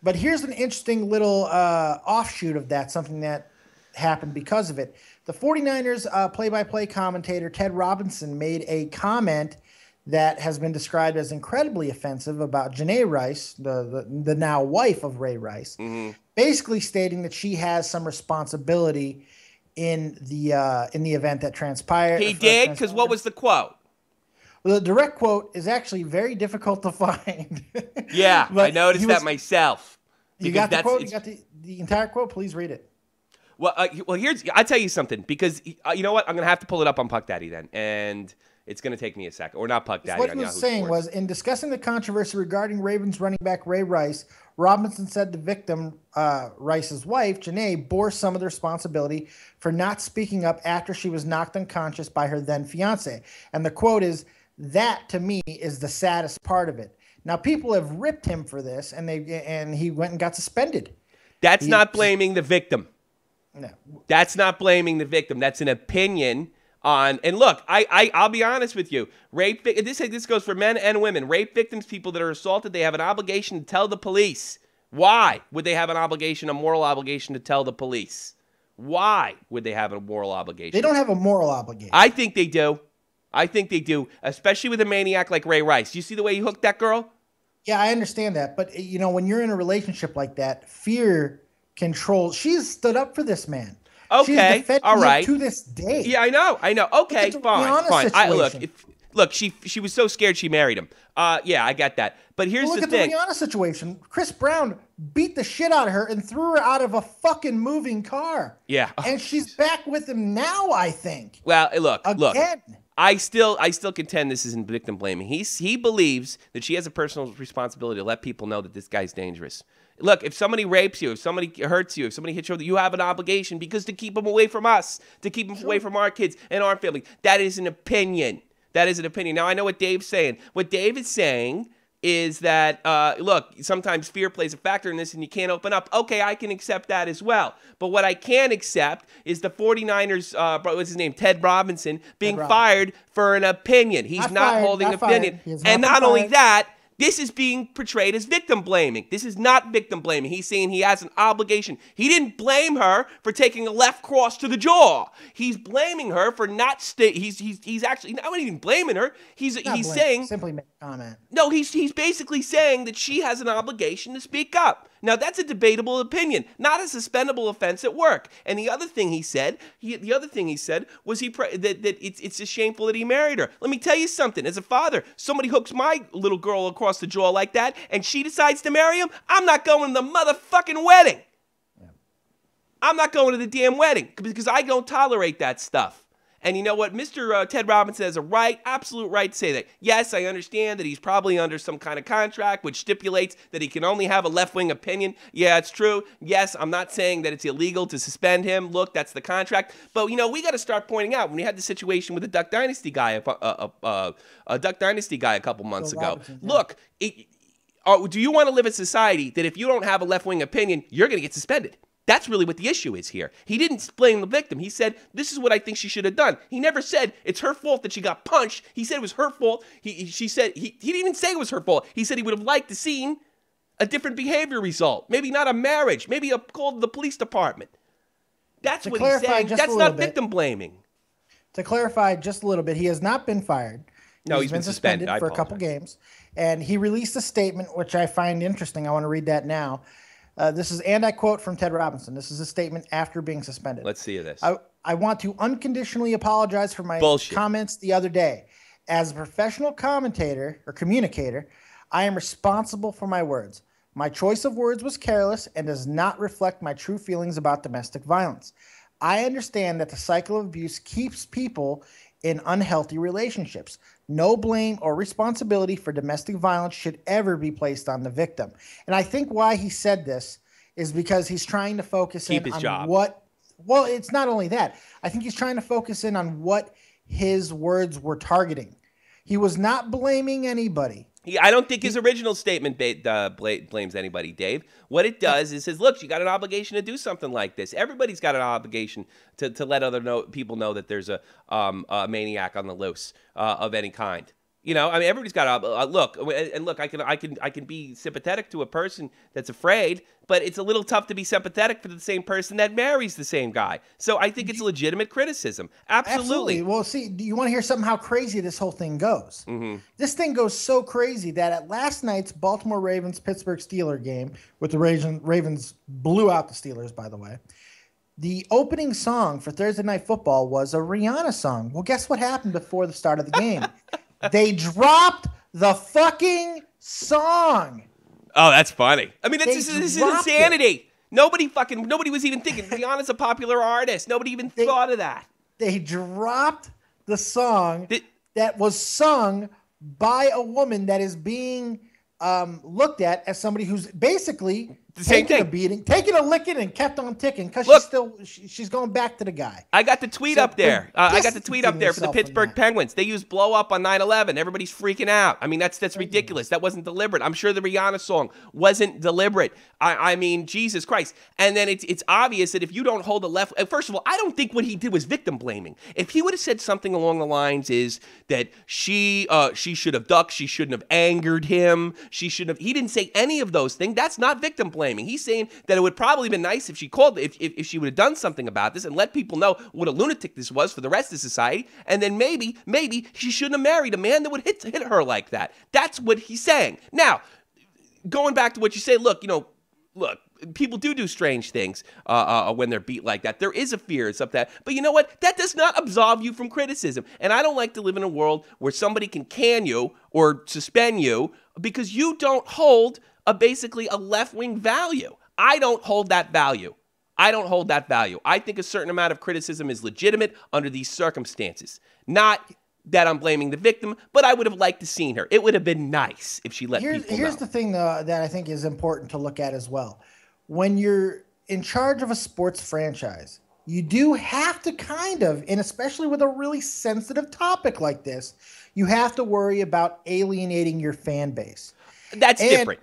But here's an interesting little offshoot of that, something that happened because of it. The 49ers play-by-play commentator Ted Robinson made a comment that has been described as incredibly offensive about Janae Rice, the now wife of Ray Rice, basically stating that she has some responsibility in the event that transpired. He did? Because what was the quote? Well, the direct quote is actually very difficult to find. Yeah, I noticed that myself. You got the quote? You got the entire quote? Please read it. Well, I'll tell you something, because you know what? I'm going to have to pull it up on Puck Daddy then, and it's going to take me a second. Or not Puck Daddy, what on he Yahoo was saying Sports. was, in discussing the controversy regarding Ravens running back Ray Rice, Robinson said the victim, Rice's wife, Janae, bore some of the responsibility for not speaking up after she was knocked unconscious by her then fiance. And the quote is, "That to me is the saddest part of it." Now, people have ripped him for this, and he went and got suspended. That's not blaming the victim. No. That's not blaming the victim. That's an opinion on. And look, I'll be honest with you. This goes for men and women. Rape victims, people that are assaulted, they have an obligation to tell the police. Why would they have an obligation, a moral obligation to tell the police? Why would they have a moral obligation? They don't have a moral obligation. I think they do. I think they do, especially with a maniac like Ray Rice. You see the way he hooked that girl? Yeah, I understand that. But, you know, when you're in a relationship like that, fear controls. She's stood up for this man. Okay, She's all right. to this day. Yeah, I know. Okay, fine. Look, she was so scared she married him. Yeah, I get that. But here's the thing. Look at the Rihanna situation. Chris Brown beat the shit out of her and threw her out of a fucking moving car. Yeah. And she's back with him now, I think. Well, look. Again. I still contend this isn't victim blaming. He believes that she has a personal responsibility to let people know that this guy's dangerous. Look, if somebody rapes you, if somebody hurts you, if somebody hits you, you have an obligation because to keep them away from us, to keep them away from our kids and our family. That is an opinion. That is an opinion. Now, I know what Dave's saying. What Dave is saying is that, look, sometimes fear plays a factor in this and you can't open up. Okay, I can accept that as well. But what I can accept is the 49ers, what's his name, Ted Robinson, being fired for an opinion. He's not holding opinion. And not only that, this is being portrayed as victim blaming. This is not victim blaming. He's saying he has an obligation. He didn't blame her for taking a left cross to the jaw. He's blaming her for not he's actually not even blaming her. He's saying simply make a comment. No, he's basically saying that she has an obligation to speak up. Now that's a debatable opinion, not a suspendable offense at work. And the other thing he said, was that it's just shameful that he married her. Let me tell you something. As a father, somebody hooks my little girl across the jaw like that, and she decides to marry him. I'm not going to the motherfucking wedding. Yeah. I'm not going to the damn wedding because I don't tolerate that stuff. And you know what? Mr. Ted Robinson has a absolute right to say that. Yes, I understand that he's probably under some kind of contract which stipulates that he can only have a left-wing opinion. Yeah, it's true. Yes, I'm not saying that it's illegal to suspend him. Look, that's the contract. But, you know, we got to start pointing out when we had the situation with the Duck Dynasty guy, a Duck Dynasty guy a couple months ago. Look, do you want to live in a society that if you don't have a left-wing opinion, you're going to get suspended? That's really what the issue is here. He didn't blame the victim. He said, this is what I think she should have done. He never said it's her fault that she got punched. He said it was her fault. He didn't even say it was her fault. He said he would have liked to seen a different behavior result. Maybe not a marriage. Maybe a call to the police department. That's what he's saying. That's not victim blaming. To clarify just a little bit, he has not been fired. No, he's been suspended for a couple games. And he released a statement, which I find interesting. I want to read that now. This is, and I quote from Ted Robinson. This is a statement after being suspended. Let's see this. I want to unconditionally apologize for my comments the other day. As a professional commentator or communicator, I am responsible for my words. My choice of words was careless and does not reflect my true feelings about domestic violence. I understand that the cycle of abuse keeps people in unhealthy relationships. No blame or responsibility for domestic violence should ever be placed on the victim. And I think why he said this is because he's trying to focus Keep in his on job. well, it's not only that. I think he's trying to focus in on what his words were targeting. He was not blaming anybody. I don't think his original statement blames anybody, Dave. What it does is says, look, you got an obligation to do something like this. Everybody's got an obligation to let other people know that there's a maniac on the loose of any kind. You know, I mean, everybody's got to look. And look, I can be sympathetic to a person that's afraid, but it's a little tough to be sympathetic for the same person that marries the same guy. So I think it's a legitimate criticism. Absolutely. Well, see, do you want to hear something how crazy this whole thing goes? Mm-hmm. This thing goes so crazy that at last night's Baltimore Ravens-Pittsburgh Steelers game, with the Ravens blew out the Steelers, by the way, the opening song for Thursday Night Football was a Rihanna song. Well, guess what happened before the start of the game? They dropped the fucking song. Oh, that's funny. I mean, this is insanity. Nobody was even thinking. Rihanna's a popular artist. Nobody even thought of that. They dropped the song that was sung by a woman that is being looked at as somebody who's basically taking a beating, taking a licking, and kept on ticking because she's going back to the guy. I got the tweet up there. I got the tweet up there for the Pittsburgh Penguins. They used "Blow Up" on 9/11. Everybody's freaking out. I mean, that's ridiculous. That wasn't deliberate. I'm sure the Rihanna song wasn't deliberate. I mean, Jesus Christ. And then it's obvious that if you don't hold the left, first of all, I don't think what he did was victim blaming. If he would have said something along the lines is that she should have ducked, she shouldn't have angered him, she shouldn't have. He didn't say any of those things. That's not victim blaming. He's saying that it would probably been nice if she called, if she would have done something about this and let people know what a lunatic this was for the rest of society, and then maybe she shouldn't have married a man that would hit her like that. That's what he's saying. Now, going back to what you say, look, people do strange things when they're beat like that. There is a fear of that. But you know what? That does not absolve you from criticism. And I don't like to live in a world where somebody can you or suspend you because you don't hold basically a left-wing value. I don't hold that value. I think a certain amount of criticism is legitimate under these circumstances. Not that I'm blaming the victim, but I would have liked to seen her. It would have been nice if she let people know. Here's the thing, though, that I think is important to look at as well. When you're in charge of a sports franchise, you do have to kind of, and especially with a really sensitive topic like this, you have to worry about alienating your fan base. That's different.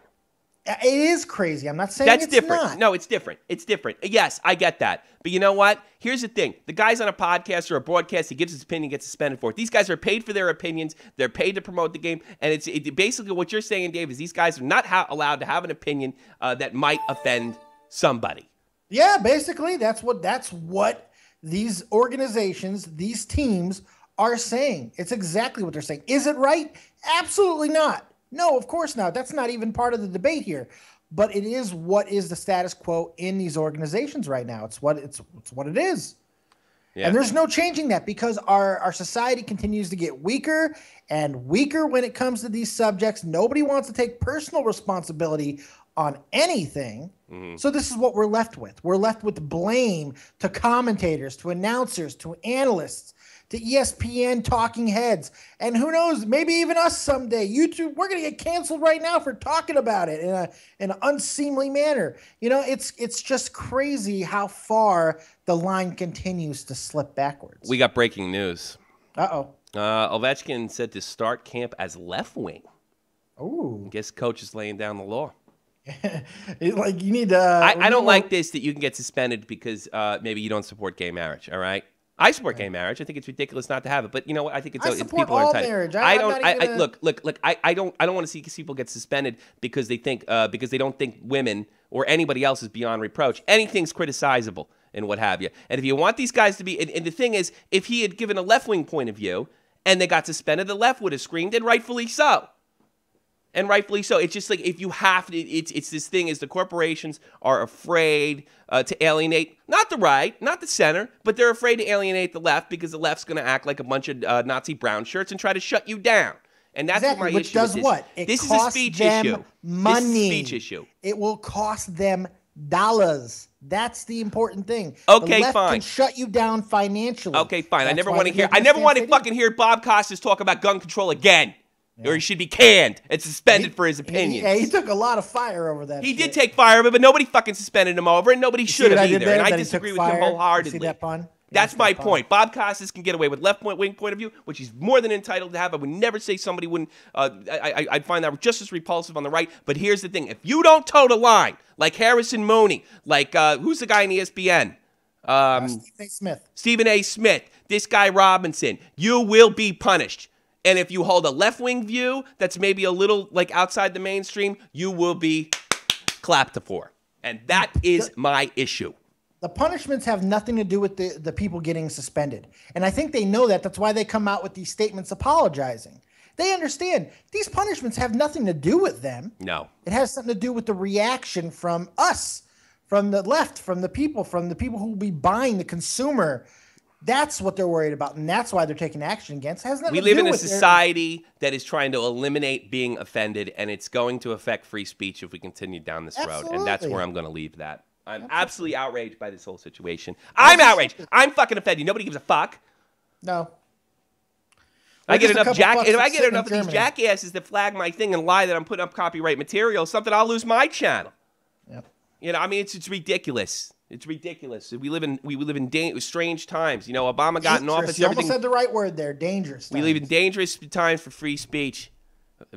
It is crazy. I'm not saying that's it's different. not. No, it's different. It's different. Yes, I get that. But you know what? Here's the thing. The guy's on a podcast or a broadcast. He gives his opinion, gets suspended for it. These guys are paid for their opinions. They're paid to promote the game. And it's basically what you're saying, Dave, is these guys are not allowed to have an opinion that might offend somebody. Yeah, basically, that's what these organizations, these teams are saying. It's exactly what they're saying. Is it right? Absolutely not. No, of course not. That's not even part of the debate here. But it is what is the status quo in these organizations right now. It's what it is. Yeah. And there's no changing that because our society continues to get weaker and weaker when it comes to these subjects. Nobody wants to take personal responsibility on anything. Mm-hmm. So this is what we're left with. We're left with blame to commentators, to announcers, to analysts, to ESPN talking heads, and who knows, maybe even us someday. YouTube, we're going to get canceled right now for talking about it in an unseemly manner. You know, it's just crazy how far the line continues to slip backwards. We got breaking news. Uh-oh. Ovechkin said to start camp as left wing. Ooh. I guess coach is laying down the law. Like you need to. I don't like this that you can get suspended because maybe you don't support gay marriage. All right. I support gay marriage. I think it's ridiculous not to have it, but you know what? I think it's people are entitled. Marriage. Look. I don't want to see people get suspended because they don't think women or anybody else is beyond reproach. Anything's criticizable and what have you. And if you want these guys to be, and the thing is, if he had given a left wing point of view and they got suspended, the left would have screamed, and rightfully so. And rightfully so. It's just like if you have to, it's this thing is the corporations are afraid to alienate, not the right, not the center, but they're afraid to alienate the left because the left's going to act like a bunch of Nazi brown shirts and try to shut you down. And that's exactly. my Which issue does with this. what? This is a speech issue. Money. This is a speech issue. It will cost them That's the important thing. Okay, the left fine. Can shut you down financially. Okay, fine. I That's never why want to they hear. give I you never want to stance fucking hear Bob Costas talk about gun control again, or he should be canned and suspended for his opinions. Yeah, he took a lot of fire over that. He did take fire, but nobody fucking suspended him over, and nobody should have either. And I disagree with him wholeheartedly. See that pun? That's my point. Bob Costas can get away with left wing point of view, which he's more than entitled to have. I would never say somebody wouldn't. I'd find that just as repulsive on the right. But here's the thing: if you don't toe the line, like Harrison Mooney, like who's the guy in ESPN? Stephen A. Smith. Stephen A. Smith. This guy Robinson. You will be punished. And if you hold a left-wing view that's maybe a little like outside the mainstream, you will be clapped for. And that is my issue. The punishments have nothing to do with the people getting suspended. And I think they know that. That's why they come out with these statements apologizing. They understand these punishments have nothing to do with them. No. It has something to do with the reaction from us, from the left, from the people who will be buying, the consumer. That's what they're worried about, and that's why they're taking action against. It has nothing we to live do in a with society that is trying to eliminate being offended, and it's going to affect free speech if we continue down this road. And that's where I'm going to leave that. I'm absolutely outraged by this whole situation. I'm outraged. I'm fucking offended. Nobody gives a fuck. No. I get enough if I get enough of these jackasses that flag my thing and lie that I'm putting up copyright material, something I'll lose my channel. Yep. You know, I mean, it's ridiculous. It's ridiculous. We live in strange times. You know, Obama got in office. You almost said the right word there. Dangerous. We live in dangerous times for free speech.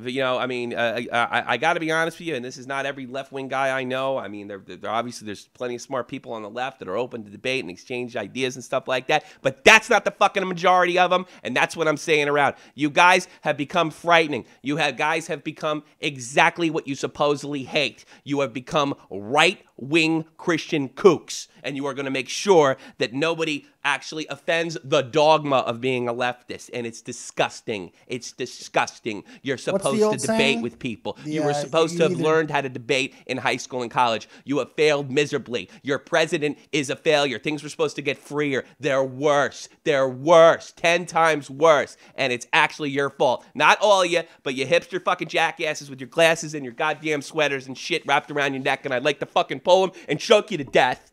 You know, I mean, I got to be honest with you, and this is not every left-wing guy I know. I mean, obviously there's plenty of smart people on the left that are open to debate and exchange ideas and stuff like that, but that's not the fucking majority of them, and that's what I'm saying around. You guys have become frightening. Guys have become exactly what you supposedly hate. You have become right-wing Christian kooks, and you are going to make sure that nobody actually offends the dogma of being a leftist, and it's disgusting. It's disgusting. You're supposed to debate with people. You were supposed to have learned how to debate in high school and college. You have failed miserably. Your president is a failure. Things were supposed to get freer. They're worse. They're worse. 10 times worse, and it's actually your fault. Not all of you, but you hipster fucking jackasses with your glasses and your goddamn sweaters and shit wrapped around your neck, and I'd like to fucking pull them and choke you to death.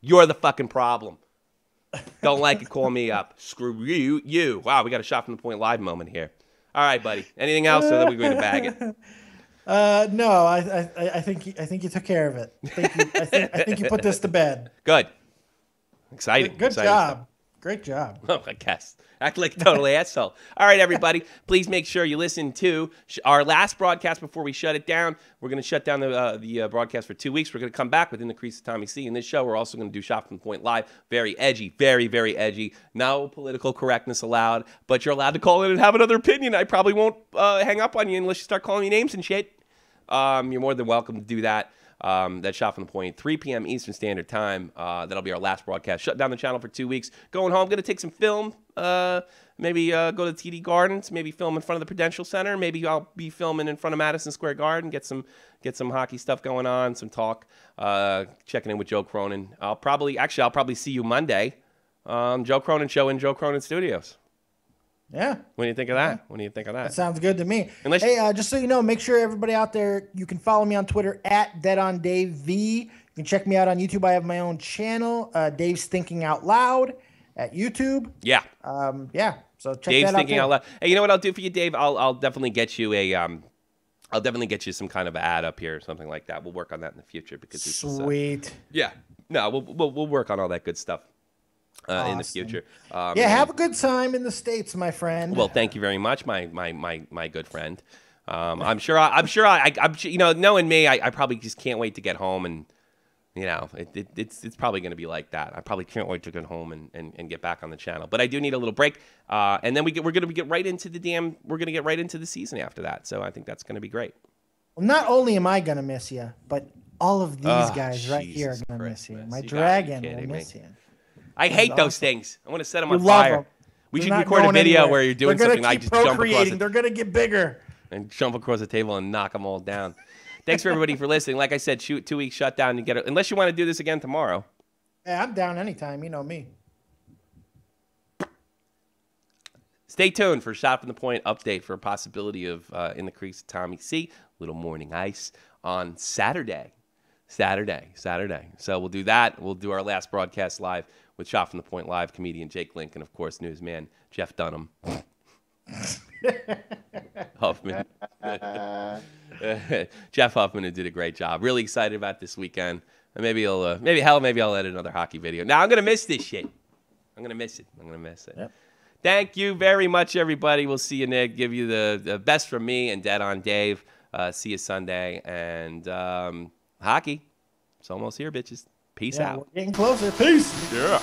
You're the fucking problem. Don't like it, call me up. Screw you. Wow, we got a shot from the point live moment here. All right, buddy. Anything else, or that we're going to bag it? No, I think you took care of it. I think you put this to bed. Good. Exciting. Good job. Great job. Oh, I guess. Act like a total asshole. All right, everybody. Please make sure you listen to our last broadcast before we shut it down. We're going to shut down the broadcast for 2 weeks. We're going to come back within the crease of Tommy C. In this show, we're also going to do Shot from the Point Live. Very edgy. Very, very edgy. No political correctness allowed, but you're allowed to call in and have another opinion. I probably won't hang up on you unless you start calling me names and shit. You're more than welcome to do that. That Shot from the Point, 3 p.m. Eastern Standard Time. That'll be our last broadcast. Shut down the channel for 2 weeks. Going home, going to take some film. Maybe go to TD Gardens. Maybe film in front of the Prudential Center. Maybe I'll be filming in front of Madison Square Garden. Get some hockey stuff going on. Some talk. Checking in with Joe Cronin. I'll probably see you Monday. Joe Cronin Show in Joe Cronin Studios. Yeah. What do you think of that? What do you think of that? That sounds good to me. Hey, just so you know, make sure everybody out there, you can follow me on Twitter at DeadOnDaveV. You can check me out on YouTube. I have my own channel, Dave's Thinking Out Loud at YouTube. Yeah. Yeah. So check Dave's that out. Thinking Out Loud. Hey, you know what I'll do for you, Dave? I'll definitely get you I'll definitely get you some kind of ad up here or something like that. We'll work on that in the future because it's sweet. Yeah. No, we'll work on all that good stuff. Awesome. In the future. Have a good time in the States, my friend. Well, thank you very much, my good friend. I'm sure, you know, knowing me, I probably just can't wait to get home, and you know, it's probably going to be like that. I probably can't wait to get home and get back on the channel. But I do need a little break, and then we're going to get right into the season after that. So I think that's going to be great. Well, not only am I going to miss you, but all of these guys right here are going to miss you. My dragon will miss you. I hate those things. I want to set them on fire. We should record a video where you're doing something. I just jump across it. They're going to get bigger. And jump across the table and knock them all down. Thanks for everybody for listening. Like I said, 2 weeks shutdown. You get it unless you want to do this again tomorrow. Yeah, I'm down anytime. You know me. Stay tuned for Shot from the Point update for a possibility of In the Crease Tommy C. Little morning ice on Saturday. Saturday. So we'll do that. We'll do our last broadcast live with Shot from the Point Live comedian Jake Link and, of course, newsman Jeff Dunham. Huffman. Jeff Huffman, who did a great job. Really excited about this weekend. And maybe I'll edit another hockey video. Now I'm gonna miss this shit. I'm gonna miss it. Yep. Thank you very much, everybody. We'll see you, Nick. Give you the best from me and Dead on Dave. See you Sunday. And hockey. It's almost here, bitches. Peace out. We're getting closer. Peace. Yeah.